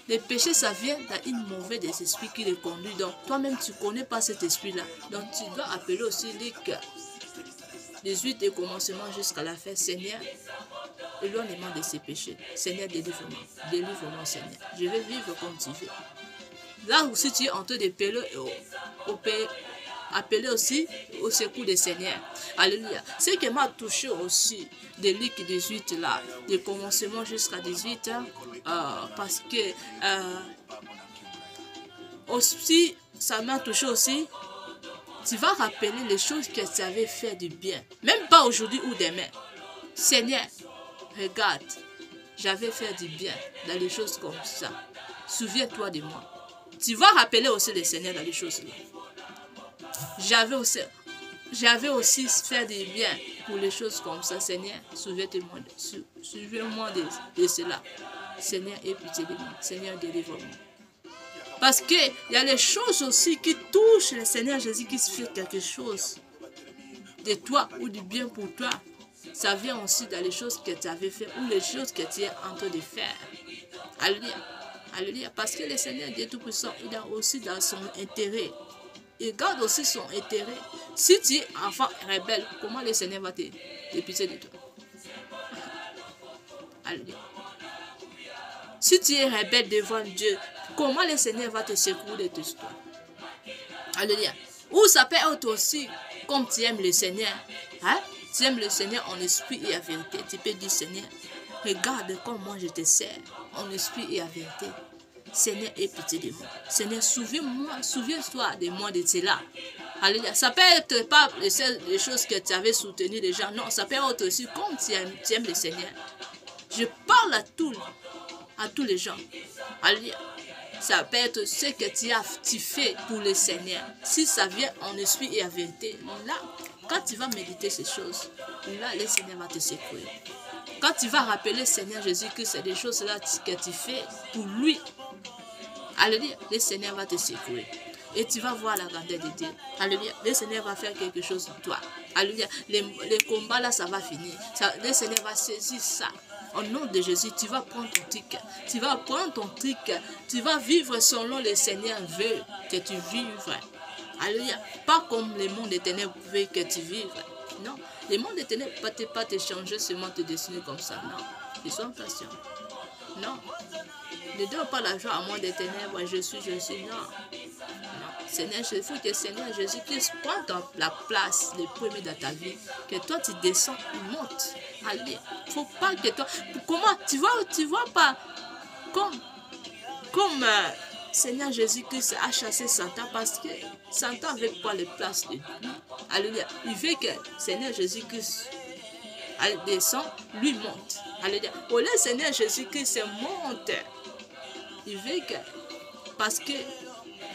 Les péchés, ça vient d'un mauvais des esprits qui les conduit. Donc, toi-même, tu ne connais pas cet esprit-là. Donc, tu dois appeler aussi Luc 18 des commencements jusqu'à la fin. Seigneur, éloigne-moi de ces péchés. Seigneur, délivre-moi. Délivre-moi, Seigneur. Je vais vivre comme tu veux. Là aussi, tu es en train d'appeler aussi au secours des Seigneurs. Alléluia. Ce qui m'a touché aussi de Luc 18 là, de commencement jusqu'à 18, parce que aussi, ça m'a touché aussi. Tu vas rappeler les choses que tu avais fait du bien, même pas aujourd'hui ou demain. Seigneur, regarde, j'avais fait du bien dans les choses comme ça. Souviens-toi de moi. Tu vas rappeler aussi le Seigneur dans les choses là. J'avais aussi fait du bien pour les choses comme ça. Seigneur, souviens-moi de cela. Seigneur, aie pitié de moi. Seigneur, délivre-moi. Parce qu'il y a les choses aussi qui touchent le Seigneur Jésus qui se fait quelque chose de toi ou du bien pour toi. Ça vient aussi dans les choses que tu avais fait ou les choses que tu es en train de faire. Alléluia. Alléluia. Parce que le Seigneur Dieu Tout-Puissant, il a aussi dans son intérêt. Il garde aussi son intérêt. Si tu es enfant rebelle, comment le Seigneur va te pitié de toi? Alléluia. Si tu es rebelle devant Dieu, comment le Seigneur va te secourir de tout toi? Alléluia. Ou ça peut être aussi comme tu aimes le Seigneur. Hein? Tu aimes le Seigneur en esprit et en vérité. Tu peux dire, Seigneur, regarde comme moi je te sers en esprit et en vérité. Seigneur, aie pitié de moi. Seigneur, souviens-toi de moi de cela. Alléluia. Ça peut être pas les choses que tu avais soutenues déjà. Non, ça peut être aussi comme tu aimes le Seigneur. Je parle à tous les gens. Alléluia. Ça peut être ce que tu fais pour le Seigneur. Si ça vient en esprit et en vérité, là, quand tu vas méditer ces choses, là, le Seigneur va te secourir. Quand tu vas rappeler le Seigneur Jésus que c'est des choses là que tu fais pour lui, alléluia, le Seigneur va te secourir. Et tu vas voir la grandeur de Dieu. Alléluia, le Seigneur va faire quelque chose de toi. Alléluia, les combats là, ça va finir. Le Seigneur va saisir ça. Au nom de Jésus, tu vas prendre ton truc. Tu vas prendre ton truc. Tu vas vivre selon le Seigneur veut que tu vives. Alléluia. Pas comme le monde des ténèbres veut que tu vives. Non. Le monde des ténèbres ne peut pas te changer, seulement te dessiner comme ça. Non. Ils sont patients. Non. Ne donne pas la joie à moi des ténèbres. Je suis. Non. Non. Seigneur, il faut que Seigneur Jésus-Christ prenne la place, le premier dans ta vie. Que toi, tu descends ou montes. Allez. Il ne faut pas que toi... Comment? Tu vois pas comme Seigneur Jésus-Christ a chassé Satan parce que Satan n'avait pas les places de lui. Alléluia. Il veut que Seigneur Jésus-Christ descend, lui monte. Alléluia. Au lieu Seigneur Jésus-Christ monte, il veut que... Parce que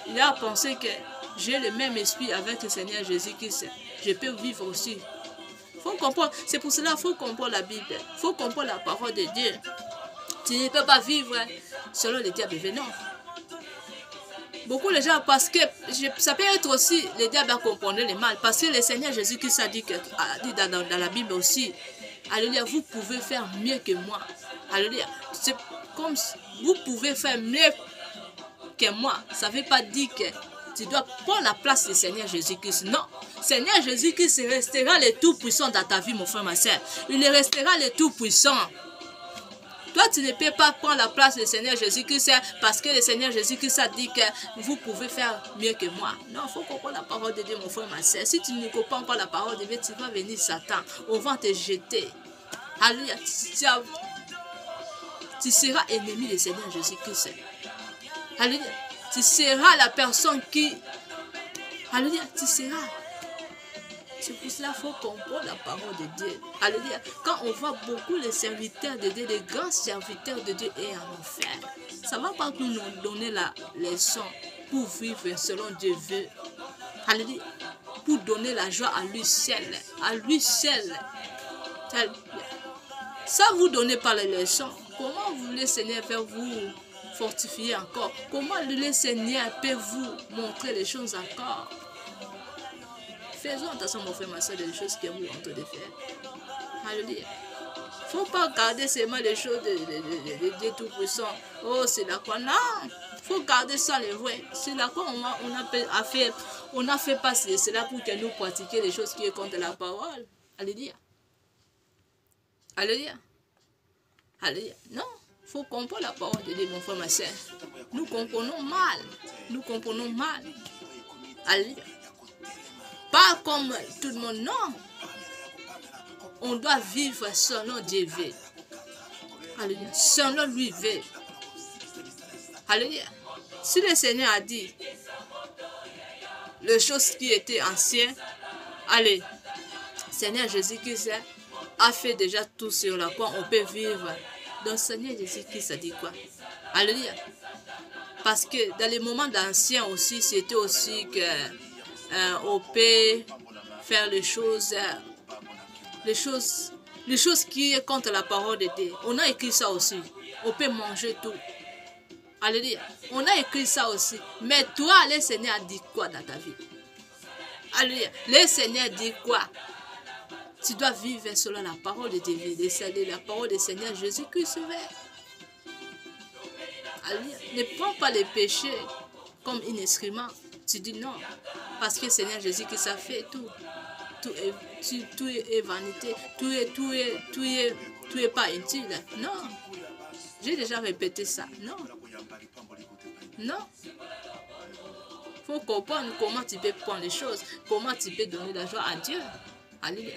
il a pensé que j'ai le même esprit avec le Seigneur Jésus-Christ. Je peux vivre aussi. Faut comprendre. C'est pour cela qu'il faut comprendre la Bible. Il faut comprendre la parole de Dieu. Tu ne peux pas vivre selon le diable. Non. Beaucoup de gens, parce que ça peut être aussi, le diable a compris le mal. Parce que le Seigneur Jésus-Christ a dit dans la Bible aussi, alléluia, vous pouvez faire mieux que moi. Alléluia. C'est comme vous pouvez faire mieux que moi. Ça ne veut pas dire que tu dois prendre la place du Seigneur Jésus-Christ. Non. Seigneur Jésus-Christ restera le Tout-Puissant dans ta vie, mon frère, ma soeur. Il restera le Tout-Puissant. Toi, tu ne peux pas prendre la place du Seigneur Jésus-Christ parce que le Seigneur Jésus-Christ a dit que vous pouvez faire mieux que moi. Non, il faut comprendre la parole de Dieu, mon frère, ma soeur. Si tu ne comprends pas la parole de Dieu, tu vas venir Satan. On va te jeter. Alléluia. Tu seras ennemi du Seigneur Jésus-Christ. Alléluia. Tu seras la personne qui... Alléluia. Tu seras C'est pour cela qu'il faut comprendre la parole de Dieu. Alléluia. Quand on voit beaucoup les serviteurs de Dieu, les grands serviteurs de Dieu et en enfer, ça ne va pas nous donner la leçon pour vivre selon Dieu veut. Alléluia. Pour donner la joie à lui seul. À lui seul. Ça vous donnez pas les leçons. Comment vous le Seigneur peut vous fortifier encore? Comment le Seigneur peut vous montrer les choses encore? Faisons attention, mon frère, ma soeur, des choses que vous êtes en train de faire. Alléluia. Il ne faut pas garder seulement les choses de Dieu Tout-Puissant. Oh, c'est la quoi? Non. Il faut garder ça, les vrais. C'est la quoi on a fait passer cela pour que nous pratiquions les choses qui sont contre la parole. Alléluia. Alléluia. Alléluia. Non. Il faut comprendre la parole de Dieu, mon frère, ma soeur. Nous comprenons mal. Nous comprenons mal. Alléluia. Pas comme tout le monde, non. On doit vivre selon Dieu veut. Alléluia. Selon lui veut. Alléluia. Si le Seigneur a dit les choses qui étaient anciennes, allez, Seigneur Jésus-Christ a fait déjà tout sur la croix, on peut vivre. Donc Seigneur Jésus-Christ a dit quoi? Alléluia. Parce que dans les moments d'anciens aussi, c'était aussi que on peut faire les choses qui est contre la parole de Dieu. On a écrit ça aussi. On peut manger tout. Alléluia. On a écrit ça aussi. Mais toi, le Seigneur a dit quoi dans ta vie? Alléluia. Le Seigneur dit quoi? Tu dois vivre selon la parole de Dieu. La parole du Seigneur Jésus-Christ. Alléluia. Ne prends pas les péchés comme un instrument. Tu dis non. Parce que le Seigneur Jésus-Christ a fait tout. Tout est vanité. Tout est pas utile. Non. J'ai déjà répété ça. Non. Non. Il faut comprendre comment tu peux prendre les choses. Comment tu peux donner la joie à Dieu. Alléluia.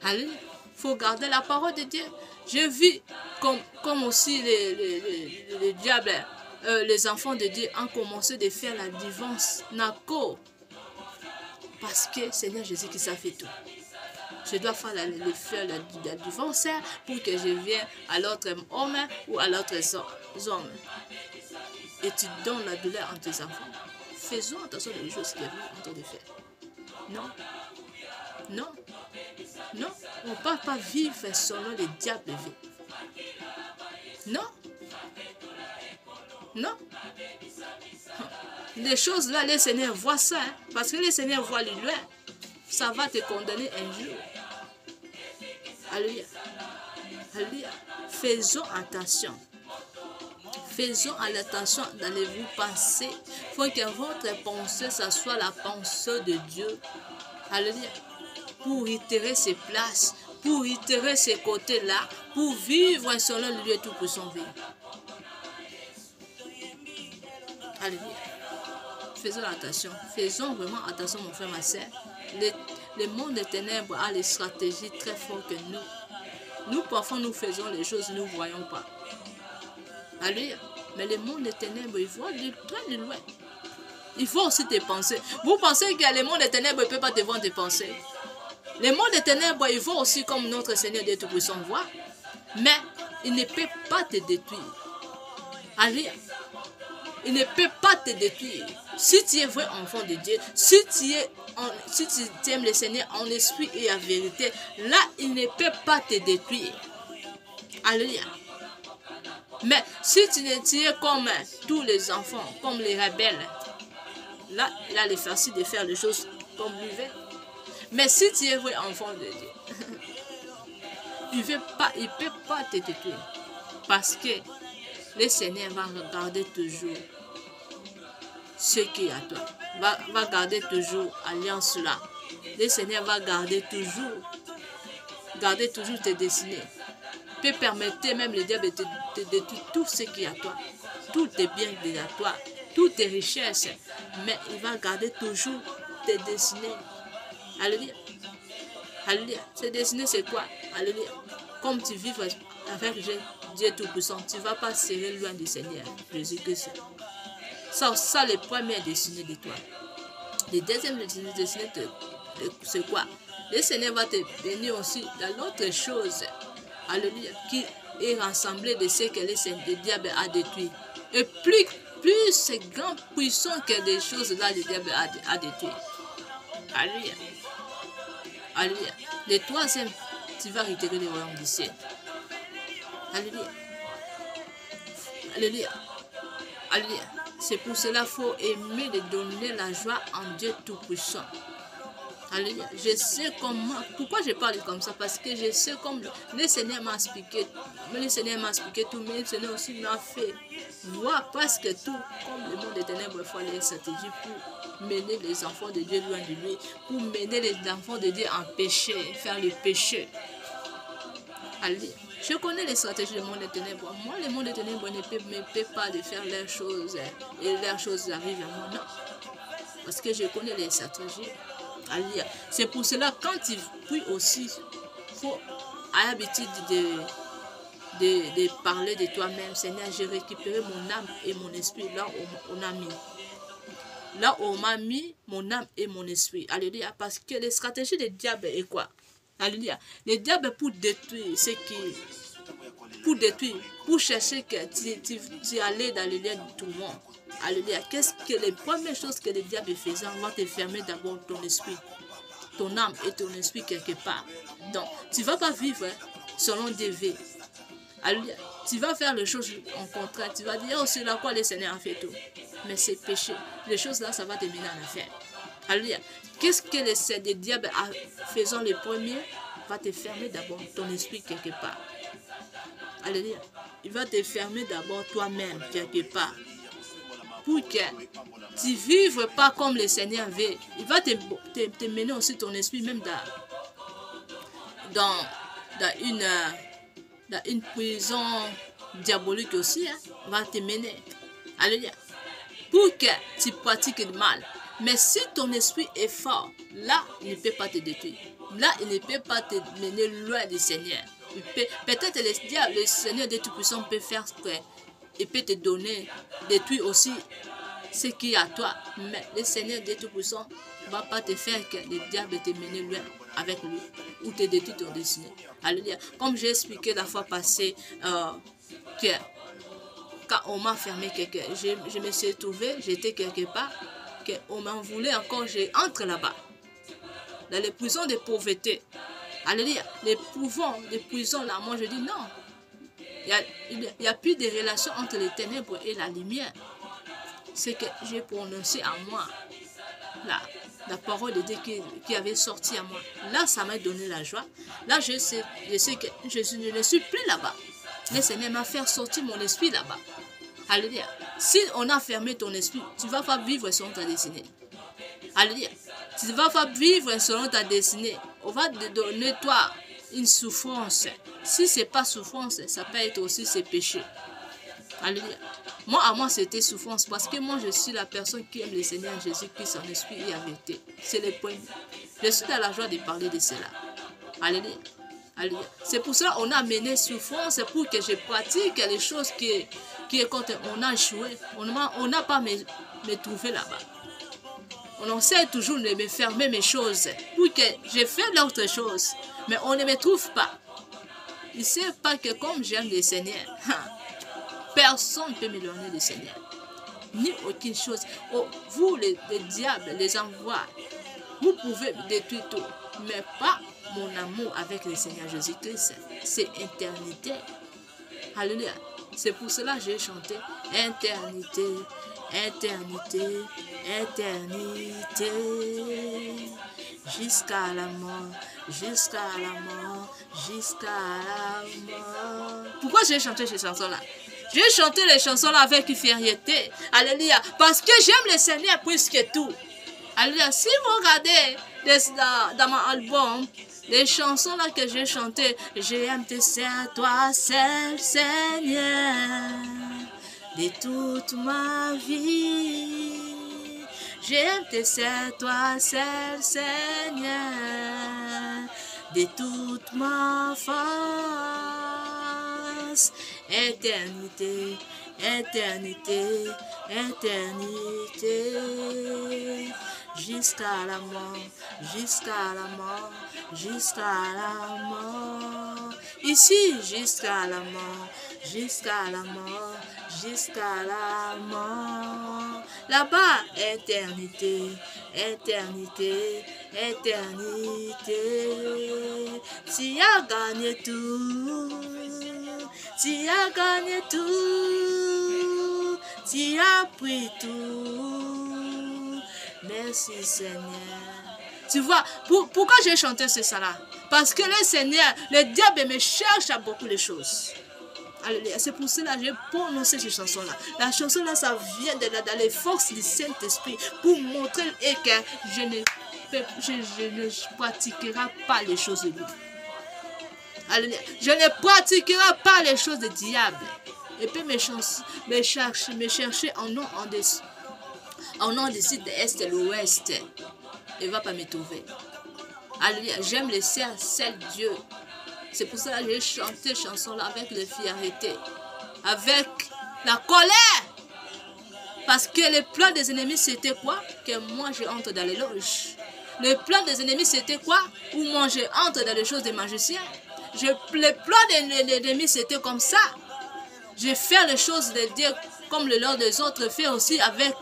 Alléluia. Il faut garder la parole de Dieu. Je vis comme aussi les diables, les enfants de Dieu ont commencé de faire la divorce. Parce que Seigneur Jésus qui ça fait tout. Je dois faire la divorce pour que je vienne à l'autre homme ou à l'autre homme. Et tu donnes la douleur à tes enfants. Faisons attention aux choses qu'il y a en train de faire. Non. Non. Non. On ne peut pas vivre selon les diables. Non. Non. Les choses là, le Seigneur voit ça. Hein, parce que le Seigneur voit le loin. Ça va te condamner un jour. Alléluia. Alléluia. Faisons attention. Faisons attention dans les vous pensées. Il faut que votre pensée, ça soit la pensée de Dieu. Alléluia. Pour itérer ses places, pour itérer ses côtés-là, pour vivre selon le lieu tout pour son vie. Alléluia. Faisons attention. Faisons vraiment attention, mon frère, ma soeur. Le monde des ténèbres a des stratégies très fortes que nous. Nous, parfois, nous faisons les choses, nous ne voyons pas. Alléluia. Mais le monde des ténèbres, il voit de très loin. Il faut aussi tes pensées. Vous pensez que le monde des ténèbres ne peut pas te voir tes pensées. Le monde des ténèbres, il voit aussi comme notre Seigneur Dieu Tout-Puissant voit. Mais il ne peut pas te détruire. Alléluia. Il ne peut pas te détruire. Si tu es vrai enfant de Dieu, si tu aimes le Seigneur en esprit et en vérité, là, il ne peut pas te détruire. Alléluia. Mais si tu es comme tous les enfants, comme les rebelles, là, il a les facile de faire les choses comme lui veut. Mais si tu es vrai enfant de Dieu, il ne peut pas te détruire. Parce que le Seigneur va regarder toujours ce qui est à toi. Va garder toujours alliance là. Le Seigneur va garder toujours tes destinées. Peut permettre même le diable de détruire tout ce qui est à toi. Tous tes biens qui sont à toi. Toutes tes richesses. Mais il va garder toujours tes destinées. Alléluia. Alléluia. Ces destinées, c'est quoi? Alléluia. Comme tu vis avec Dieu Tout-Puissant, tu ne vas pas serrer loin du Seigneur Jésus-Christ. Ça, les premières destinées de toi. Les deuxièmes destinées c'est quoi? Le Seigneur va te bénir aussi dans l'autre chose. Alléluia. Qui est rassemblé de ce que le diable a détruit. Et plus c'est grand, puissant que des choses là, le diable a détruit. Alléluia. Alléluia. Le troisième, tu vas retirer le royaume du ciel. Alléluia. Alléluia. Alléluia. C'est pour cela qu'il faut aimer de donner la joie en Dieu Tout-Puissant. Alléluia. Je sais comment. Pourquoi je parle comme ça? Parce que je sais comme le Seigneur m'a expliqué. Le Seigneur m'a expliqué tout, mais le Seigneur aussi m'a fait voir presque tout. Comme le monde des ténèbres, il faut les stratégies pour mener les enfants de Dieu loin de lui. Pour mener les enfants de Dieu en péché, faire le péché. Alléluia. Je connais les stratégies du monde des ténèbres. Moi, le monde des ténèbres ne peut pas de faire leurs choses et leurs choses arrivent à moi. Non. Parce que je connais les stratégies. Alléluia. C'est pour cela, quand tu pries aussi, il faut avoir l'habitude de parler de toi-même. Seigneur, j'ai récupéré mon âme et mon esprit là où on a mis. Là où on m'a mis mon âme et mon esprit. Alléluia. Parce que les stratégies du diable est quoi? Alléluia. Le diable pour détruire ce qui... Pour détruire, pour chercher que tu allais dans le lien de tout le monde. Alléluia. Qu'est-ce que les premières choses que le diable faisait? On va te fermer d'abord ton esprit, ton âme et ton esprit quelque part. Donc, tu ne vas pas vivre selon des vies. Alléluia. Tu vas faire les choses en contraire. Tu vas dire, oh, c'est là quoi le Seigneur a fait tout. Mais c'est péché. Les choses là, ça va te mener en affaire. Alléluia. Qu'est-ce que le diable a faisant le premier? Va te fermer d'abord ton esprit quelque part. Alléluia. Il va te fermer d'abord toi-même quelque part. Pour que tu ne vives pas comme le Seigneur veut. Il va te mener aussi ton esprit même dans une prison diabolique aussi. Hein. Il va te mener. Alléluia. Pour que tu pratiques le mal. Mais si ton esprit est fort, là, il ne peut pas te détruire. Là, il ne peut pas te mener loin du Seigneur. Peut-être le Seigneur de Tout-Puissant peut faire ce qu'il peut te donner, détruire aussi ce qui est à toi. Mais le Seigneur de Tout-Puissant ne va pas te faire que le diable te mène loin avec lui ou te détruire ton destinée. Alléluia. Comme j'ai expliqué la fois passée, que quand on m'a fermé je me suis trouvé, j'étais quelque part, qu'on m'en voulait encore, j'entre là-bas. Dans les prisons de pauvreté. Alléluia. Les prisons là, moi je dis non. Il n'y a plus de relation entre les ténèbres et la lumière. C'est que j'ai prononcé à moi. Là, la parole de Dieu qui avait sorti à moi. Là, ça m'a donné la joie. Là, je sais que je ne suis plus là-bas. Le Seigneur m'a fait sortir mon esprit là-bas. Alléluia. Si on a fermé ton esprit, tu ne vas pas vivre selon ta destinée. Alléluia. Tu ne vas pas vivre selon ta destinée. On va te donner, toi, une souffrance. Si ce n'est pas souffrance, ça peut être aussi ses péchés. Alléluia. Moi, à moi, c'était souffrance parce que moi, je suis la personne qui aime le Seigneur Jésus-Christ, son esprit et la vérité. C'est le point. Je suis dans la joie de parler de cela. Alléluia. Alléluia. C'est pour cela qu'on a mené souffrance pour que je pratique les choses qui est quand on a échoué. On n'a pas me trouvé là-bas. On essaie toujours de me fermer mes choses pour que je fasse l'autre chose. Mais on ne me trouve pas. Ils ne savent pas que comme j'aime le Seigneur, personne ne peut m'éloigner du Seigneur. Ni aucune chose. Oh, vous, les diables, les envois, vous pouvez détruire tout. Mais pas mon amour avec le Seigneur Jésus-Christ. C'est éternité. Alléluia. C'est pour cela que j'ai chanté éternité, éternité, éternité. Jusqu'à la mort, jusqu'à la mort, jusqu'à la mort. Pourquoi j'ai chanté ces chansons-là? J'ai chanté les chansons-là avec fierté. Alléluia. Parce que j'aime le Seigneur plus que tout. Alléluia. Si vous regardez dans mon album, les chansons-là que j'ai chantées, j'aime te servir toi seul, Seigneur, de toute ma vie. J'aime te servir toi seul, Seigneur, de toute ma force. Éternité, éternité, éternité. jusqu'à la mort, jusqu'à la mort, jusqu'à la mort. Ici, jusqu'à la mort, jusqu'à la mort, jusqu'à la mort. Là-bas, éternité, éternité, éternité. Tu as gagné tout, tu as gagné tout, tu as pris tout. Merci Seigneur. Tu vois, pourquoi j'ai chanté ce ça-là? Parce que le Seigneur, le diable me cherche à beaucoup de choses. C'est pour cela que j'ai prononcé cette chanson-là. La chanson-là, ça vient dans les forces du Saint-Esprit pour montrer que je ne pratiquerai pas les choses de lui. Alléluia. Je ne pratiquerai pas les choses du diable. Et puis me chercher en nom du sud de l'Est et l'Ouest. Il ne va pas me trouver. Alléluia. J'aime le seul Dieu. C'est pour ça que j'ai chanté cette chanson-là avec la fierté, avec la colère. Parce que le plan des ennemis, c'était quoi? Que moi, je entre dans les loges. Le plan des ennemis, c'était quoi? Où moi, je entre dans les choses des magiciens. Le plan des ennemis, c'était comme ça. Je fais les choses de Dieu comme le Lord des autres fait aussi avec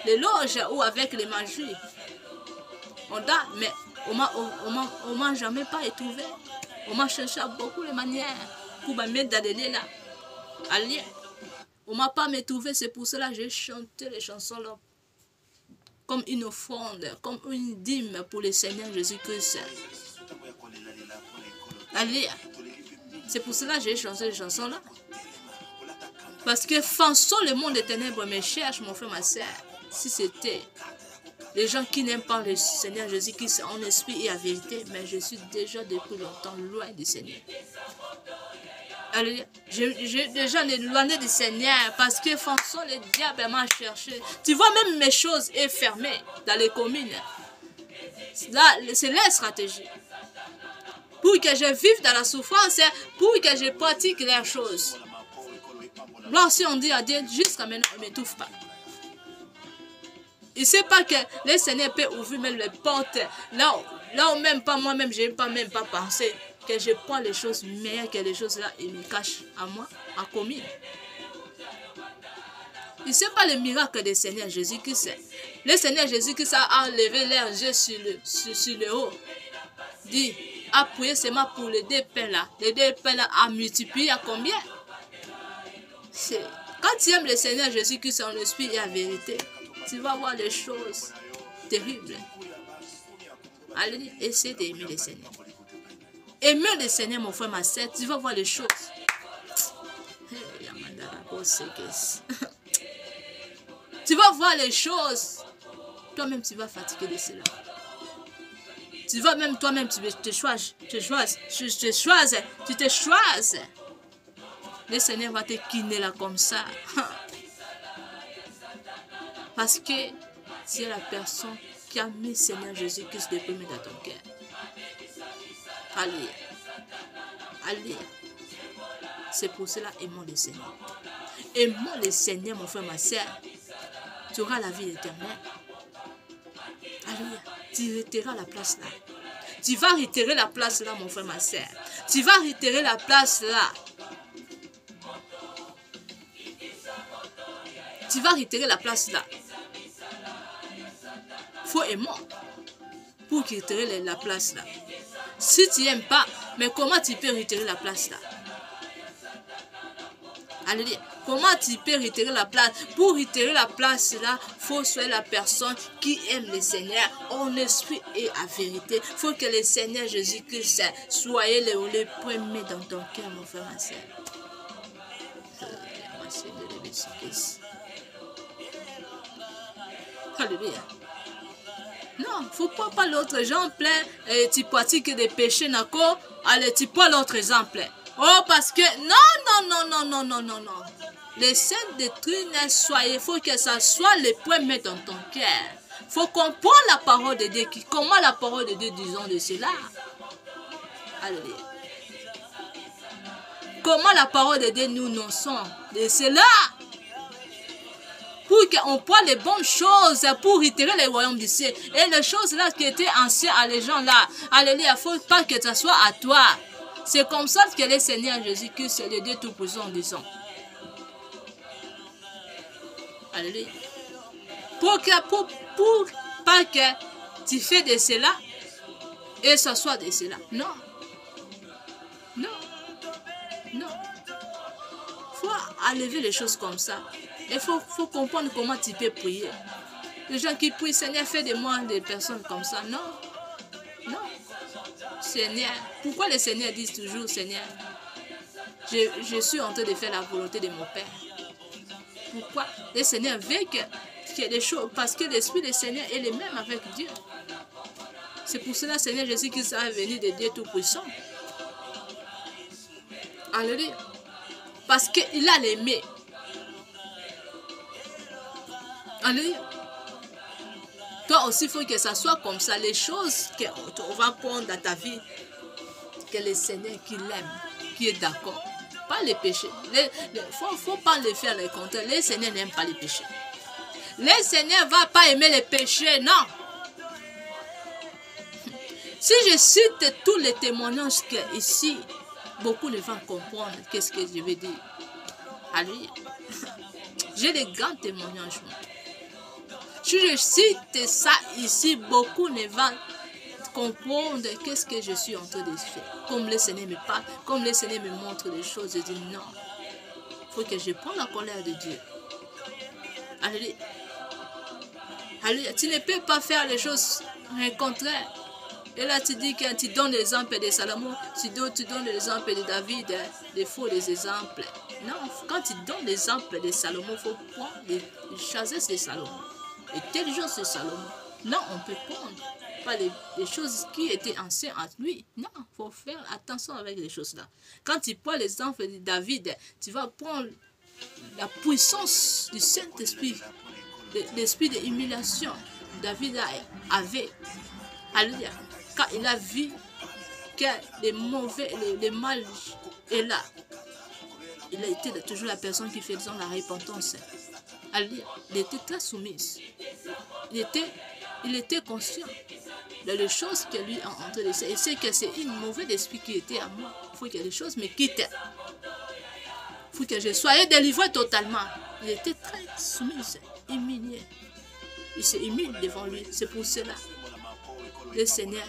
les loges ou avec les magies. Mais on m'a jamais pas trouvé. On m'a cherché à beaucoup de manières pour me mettre dans les là. Allez, on m'a pas me trouvé, c'est pour cela que j'ai chanté les chansons là comme une offrande, comme une dîme pour le Seigneur Jésus-Christ. Allez, c'est pour cela que j'ai chanté les chansons là. Parce que François, le monde des ténèbres me cherche, mon frère, ma soeur. Si c'était les gens qui n'aiment pas le Seigneur Jésus-Christ en esprit et en vérité, mais je suis déjà depuis longtemps loin du Seigneur. Alléluia. J'ai déjà éloigné du Seigneur parce que François, le diable m'a cherché. Tu vois, même mes choses est fermées dans les communes. Là, c'est leur stratégie. Pour que je vive dans la souffrance, pour que je pratique les choses. Là, si on dit à Dieu, jusqu'à maintenant, il ne m'étouffe pas. Il ne sait pas que le Seigneur peut ouvrir même les portes. Là où même pas moi-même, je n'ai même pas pensé que je prends les choses meilleures que les choses là et me cache à moi, à commune. Il ne sait pas le miracle du Seigneur Jésus-Christ. Le Seigneur Jésus-Christ a enlevé leurs yeux sur le haut. Dit, appuyez seulement pour les deux pains là. Les deux pains là à multiplier à combien? Quand tu aimes le Seigneur Jésus-Christ en esprit et en vérité, tu vas voir des choses terribles. Allez, essaie d'aimer le Seigneur. Aimer le Seigneur, mon frère, ma soeur, tu vas voir les choses. Tu vas voir les choses. Toi-même, tu vas fatiguer de cela. Tu vas même toi-même, tu te choisis. Le Seigneur va te quitter là comme ça. Parce que c'est la personne qui a mis le Seigneur Jésus-Christ de premier dans ton cœur. Allez. Allez. C'est pour cela, aimons le Seigneur. Aimons le Seigneur, mon frère, ma soeur. Tu auras la vie éternelle. Alléluia. Tu retireras la place là. Tu vas retirer la place là, mon frère, ma soeur. Tu vas retirer la place là. Tu vas retirer la place là. Faut aimer pour retirer la place là. Si tu n'aimes pas, mais comment tu peux retirer la place là? Alléluia. Comment tu peux retirer la place? Pour retirer la place là, il faut soit la personne qui aime le Seigneur en esprit et en vérité. Il faut que le Seigneur Jésus-Christ soit le premier dans ton cœur, mon frère, ma soeur. Alléluia. Non, il ne faut pas l'autre exemple. Tu pratiques des péchés, d'accord? Allez, tu prends l'autre exemple. Oh, parce que... Non. Les saints doctrines, il faut que ça soit le premier dans ton cœur. Il faut comprendre la parole de Dieu. Comment la parole de Dieu disons de cela? Alléluia. Comment la parole de Dieu nous annonçons de cela? Pour qu'on prenne les bonnes choses pour retirer les royaumes du ciel. Et les choses là qui étaient anciennes à les gens là, alléluia, il ne faut pas que ça soit à toi. C'est comme ça que le Seigneur Jésus-Christ, c'est le Dieu Tout-Puissant, disons. Alléluia. Pour pas que tu fais de cela et ça soit de cela. Non. Non. Non. Il faut enlever les choses comme ça. Il faut comprendre comment tu peux prier. Les gens qui prient, Seigneur, fais de moi des personnes comme ça. Non. Non. Seigneur. Pourquoi les Seigneurs disent toujours, Seigneur, je suis en train de faire la volonté de mon Père. Pourquoi? Le Seigneur veut qu'il y ait des choses, parce que l'Esprit du Seigneur est le même avec Dieu. C'est pour cela, Seigneur Jésus, qu'il est venu de Dieu Tout-Puissant. Alléluia. Parce qu'il a l'aimé. Alléluia. Toi aussi, il faut que ça soit comme ça. Les choses qu'on va prendre dans ta vie, que le Seigneur qui l'aime, qui est d'accord. Pas les péchés. Il ne faut pas les faire les contraires. Le Seigneur n'aime pas les péchés. Le Seigneur ne va pas aimer les péchés, non. Si je cite tous les témoignages ici, beaucoup ne vont comprendre qu'est-ce que je veux dire. Alléluia. J'ai des grands témoignages. Si je cite ça ici, beaucoup ne vont comprendre qu'est-ce que je suis en train de faire. Comme le Seigneur me parle, comme le Seigneur me montre des choses, je dis non. Il faut que je prenne la colère de Dieu. Alléluia. Alléluia. Tu ne peux pas faire les choses contraires. Et là, tu dis que tu donnes l'exemple de Salomon, tu donnes l'exemple de David, des faux des exemples. Non, quand tu donnes l'exemple de Salomon, il faut prendre les chasses de Salomon, l'intelligence de Salomon. Non, on peut prendre pas les choses qui étaient anciennes entre lui. Non, il faut faire attention avec les choses là. Quand tu prends l'exemple de David, tu vas prendre la puissance du Saint-Esprit, l'esprit de humiliation. David avait. Alléluia. Quand il a vu que les mal est là, il a été toujours la personne qui faisait la repentance. Alléluia. Il était très soumis. Il était conscient de les choses que lui a en train de faire. Il sait que c'est une mauvaise esprit qui était à moi. Il faut que les choses me quittent. Il faut que je sois délivré totalement. Il était très soumis, humilié. Il s'est humilié devant lui. C'est pour cela. Le Seigneur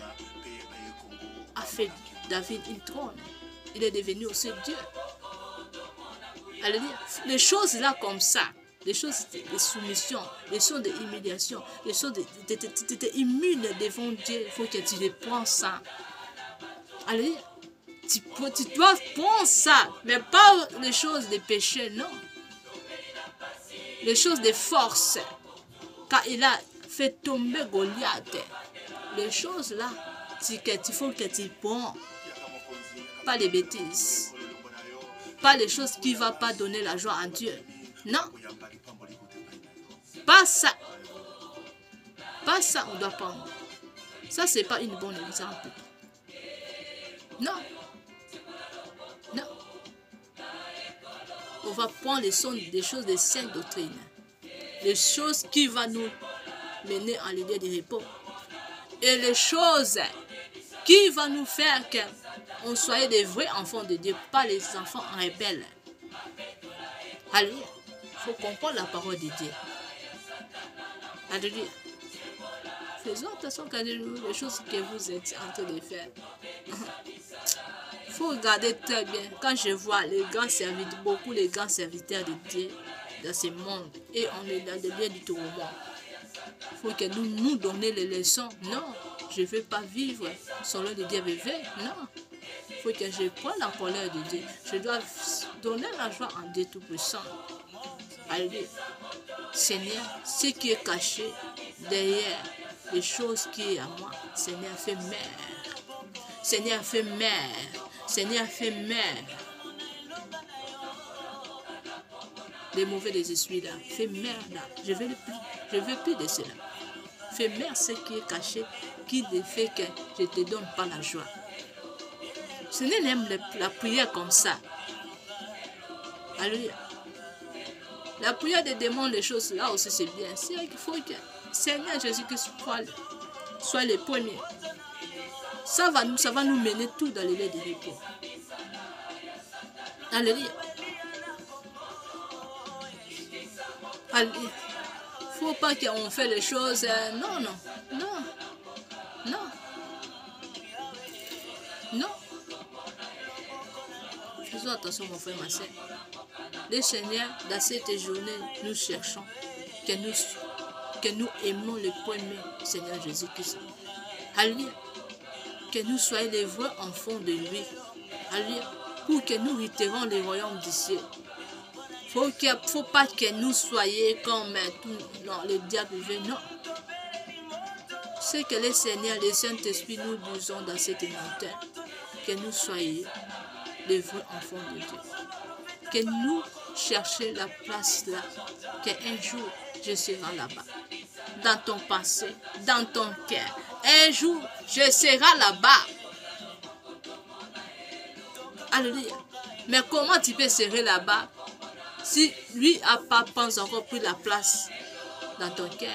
a fait David une trône. Il est devenu aussi Dieu. Alléluia. Les choses là comme ça, les choses de soumission, les choses d'humiliation, les choses de immune devant Dieu, il faut que tu les prends ça. Alléluia. Tu dois prendre ça, mais pas les choses de péché, non. Les choses de force. Quand il a fait tomber Goliath, les choses là, il faut que tu prends. Pas les bêtises. Pas les choses qui ne vont pas donner la joie à Dieu. Non. Pas ça. Pas ça, on doit prendre. Ça, ce n'est pas une bonne exemple. Non. Non. On va prendre des choses de sainte doctrine. Les choses qui vont nous mener à l'idée de repos. Et les choses qui vont nous faire qu'on soit des vrais enfants de Dieu, pas les enfants rebelles. Alléluia. Il faut comprendre la parole de Dieu. Alléluia. Faisons attention à les choses que vous êtes en train de faire. Il faut regarder très bien. Quand je vois les grands serviteurs, beaucoup les grands serviteurs de Dieu dans ce monde, et on est dans le lieu du tourment. Il faut que nous donnions les leçons. Non, je ne veux pas vivre selon le Dieu veut. Non. Il faut que je prenne la colère de Dieu. Je dois donner la joie en Dieu Tout-Puissant. Alléluia. Seigneur, ce qui est caché derrière les choses qui est à moi, Seigneur, fais mère. Seigneur, fais mère. Seigneur, fais mère. Les mauvais des esprits là, fais mère là. Je veux plus de cela. Fais mère ce qui est caché, qui fait que je ne te donne pas la joie. Seigneur aime la prière comme ça. Alléluia. La prière des démons, les choses là aussi c'est bien. C'est qu'il faut que Seigneur Jésus-Christ soit le premier. Ça va nous mener tout dans les lieux de repos. Alléluia. Alléluia. Faut pas qu'on fait les choses. Non, non, non, non, non. Faisons attention, mon frère, ma soeur. Le Seigneur, dans cette journée, nous cherchons que nous aimons le premier Seigneur Jésus-Christ. Alléluia. Que nous soyons les vrais enfants de lui. Alléluia. Pour que nous réitérons le royaume du ciel. Faut pas que nous soyons comme le diable veut. Non. C'est que le Seigneur, le Saint-Esprit nous disons dans cette montagne. Que nous soyons les vrais enfants de Dieu. Que nous cherchions la place là. Qu'un jour, je serai là-bas. Dans ton passé, dans ton cœur. Un jour, je serai là-bas. Alléluia. Mais comment tu peux serrer là-bas si lui n'a pas encore pris la place dans ton cœur?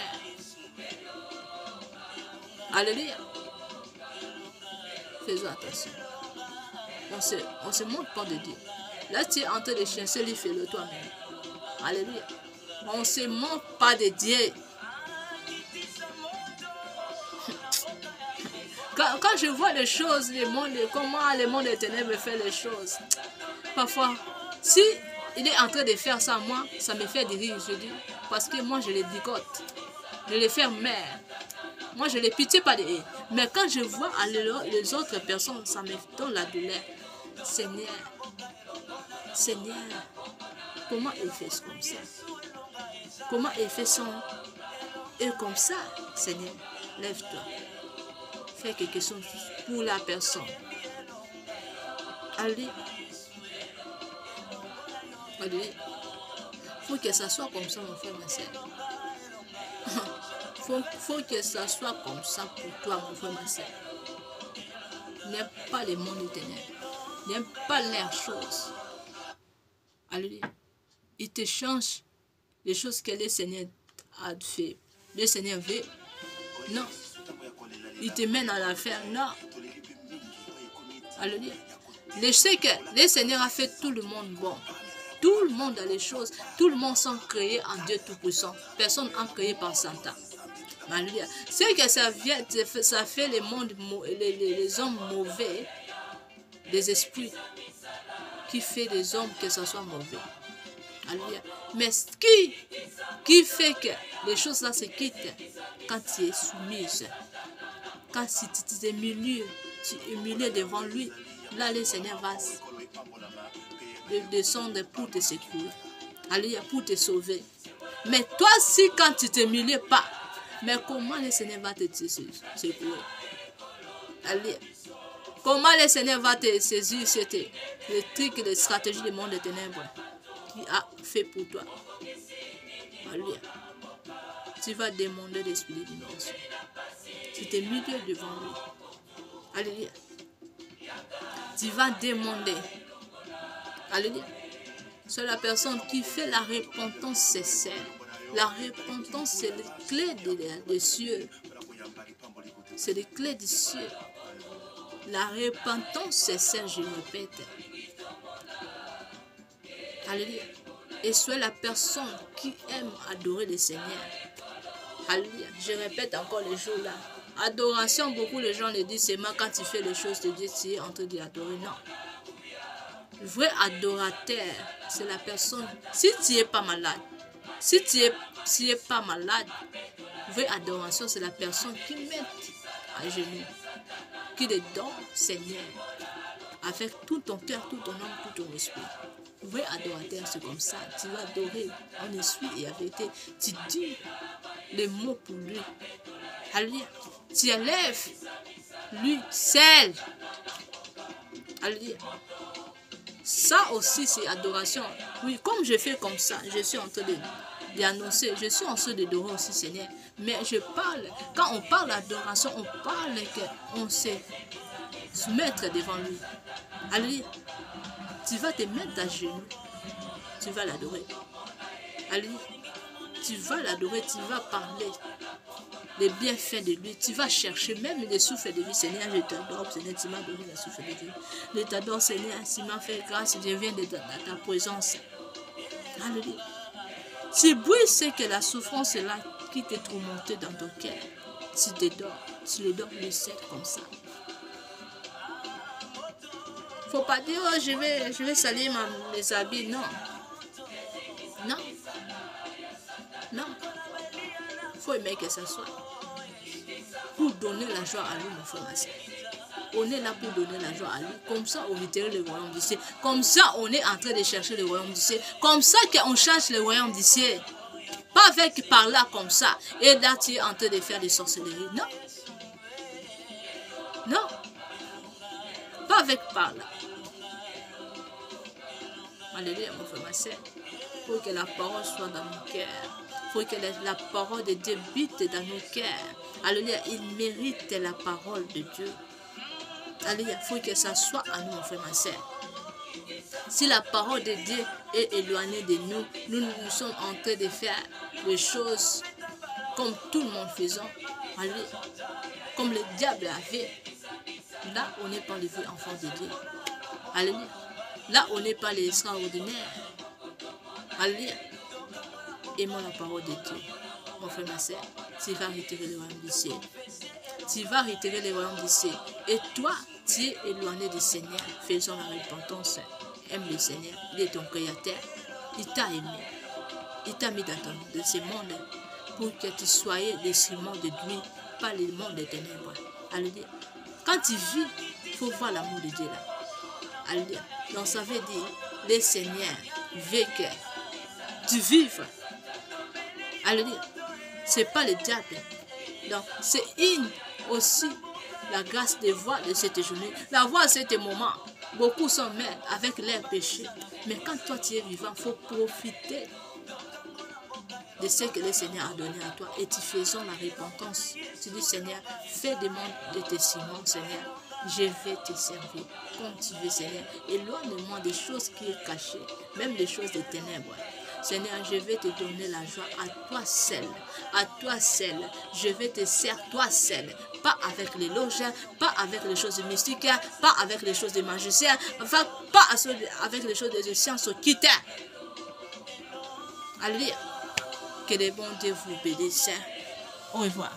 Alléluia. Faisons attention. On se montre pas de Dieu. Là, tu es en train de chercher, lui, fais-le toi-même. Alléluia. On ne se montre pas de Dieu. Quand je vois les choses, comment le monde des ténèbres fait les choses, parfois, si il est en train de faire ça, moi, ça me fait rire, je dis, parce que moi, je les digote, je les fais mère. Moi, je les pitié pas de eux. Mais quand je vois les autres personnes, ça me donne la douleur. Seigneur, Seigneur, comment il fait comme ça? Comment il fait son et comme ça? Seigneur, lève-toi. Fais quelque chose pour la personne. Allez. Allez. Faut que ça soit comme ça, mon frère, ma soeur. Faut que ça soit comme ça pour toi, mon frère, ma soeur. N'aime pas les mondes des ténèbres. N'aime pas les choses. Alléluia. Il te change les choses que le Seigneur a fait. Le Seigneur veut. Non. Il te mène à la faire. Non. Alléluia. Je sais que le Seigneur a fait tout le monde bon. Tout le monde a les choses. Tout le monde sont créés en Dieu Tout-Puissant. Personne n'est créé par Satan. Alléluia. C'est que ça fait les hommes mauvais, des esprits qui fait des hommes que ce soit mauvais. Alléluia. Mais ce qui fait que les choses là se quittent quand tu es soumise. Quand tu es humilié devant lui, là le Seigneur va descendre pour te secourir. Alléluia, pour te sauver. Mais toi, si quand tu ne t'humilies pas, mais comment le Seigneur va te secourir? Alléluia. Comment le Seigneur va te saisir les trucs, les stratégies du monde des ténèbres qu'il a fait pour toi? Alléluia. Tu vas demander l'esprit de dimension. Tu t'es mis devant lui. Alléluia. Tu vas demander. Alléluia. C'est la personne qui fait la repentance sincère. La repentance, c'est les clés des cieux. C'est les clés des cieux. La repentance sincère, je le répète. Alléluia. Et sois la personne qui aime adorer le Seigneur. Alléluia. Je répète encore les jours là. Adoration, beaucoup de gens le disent seulement quand tu fais les choses de Dieu, tu es en train d'adorer. Non. Le vrai adorateur, c'est la personne. Si tu n'es pas malade, si tu es pas malade, vraie adoration, c'est la personne qui met à genoux, qui le donne, Seigneur, avec tout ton cœur, tout ton âme, tout ton esprit. Vrai adorateur, c'est comme ça. Tu vas adorer en esprit et en vérité. Tu dis les mots pour lui. Alléluia. Tu élèves lui seul. Alléluia. Ça aussi, c'est adoration. Oui, comme je fais comme ça, je suis en train d'annoncer, je suis en train de d'adorer aussi, Seigneur. Mais je parle, quand on parle d'adoration, on parle qu'on sait se mettre devant lui. Alléluia. Tu vas te mettre à genoux. Tu vas l'adorer. Alléluia. Tu vas l'adorer, tu vas parler les bienfaits de lui, tu vas chercher même les souffles de lui. Seigneur, je t'adore, Seigneur, tu m'as donné les souffles de Dieu. Je t'adore, Seigneur, tu m'as fait grâce, je viens de ta présence. Alléluia. Tu brûles ce que la souffrance est là qui t'est tourmentée dans ton cœur. Tu le donnes le ciel comme ça. Faut pas dire, oh, je vais salir mes habits. Non. Non. Non. Faut aimer que ça soit. Pour donner la joie à lui, mon frère, ma soeur. On est là pour donner la joie à lui. Comme ça, on retire le royaume du ciel. Comme ça, on est en train de chercher le royaume du ciel. Comme ça qu'on cherche le royaume du ciel. Pas avec par là comme ça. Et là, tu es en train de faire des sorcelleries. Non. Non. Pas avec par là. Alléluia, mon frère, ma soeur. Il faut que la parole soit dans nos cœurs. Il faut que la parole de Dieu bite dans nos cœurs. Alléluia, il mérite la parole de Dieu. Alléluia, il faut que ça soit à nous, mon frère, ma soeur. Si la parole de Dieu est éloignée de nous, nous sommes en train de faire des choses comme tout le monde faisant. Alléluia, comme le diable a fait. Là, on n'est pas les vrais enfants de Dieu. Alléluia. Là, on n'est pas les extraordinaires. Alléluia. Aimons la parole de Dieu. Mon frère, ma soeur, tu vas retirer le royaume du ciel. Tu vas retirer le royaume du ciel. Et toi, tu es éloigné du Seigneur. Faisons la repentance. Aime le Seigneur. Il est ton créateur. Il t'a aimé. Il t'a mis dans ce monde pour que tu sois l'instrument de lui, pas le monde des ténèbres. Alléluia. Quand tu vis, il faut voir l'amour de Dieu là. Alléluia. Donc ça veut dire, le Seigneur veut que tu vives. Alléluia. Ce n'est pas le diable. Donc c'est aussi la grâce de voir de cette journée. La voir à ce moment. Beaucoup sont morts avec leurs péchés. Mais quand toi tu es vivant, il faut profiter de ce que le Seigneur a donné à toi. Et tu faisons la repentance. Tu dis, Seigneur, fais de tes Simon, Seigneur. Je vais te servir comme tu veux, Seigneur. Éloigne-moi des choses qui sont cachées, même des choses des ténèbres. Seigneur, je vais te donner la joie à toi seul. À toi seul. Je vais te servir toi seul. Pas avec les loges, pas avec les choses mystiques, pas avec les choses des magiciens, enfin, pas avec les choses des sciences occultes. Alléluia. Que les bons Dieu vous bénisse. Au revoir.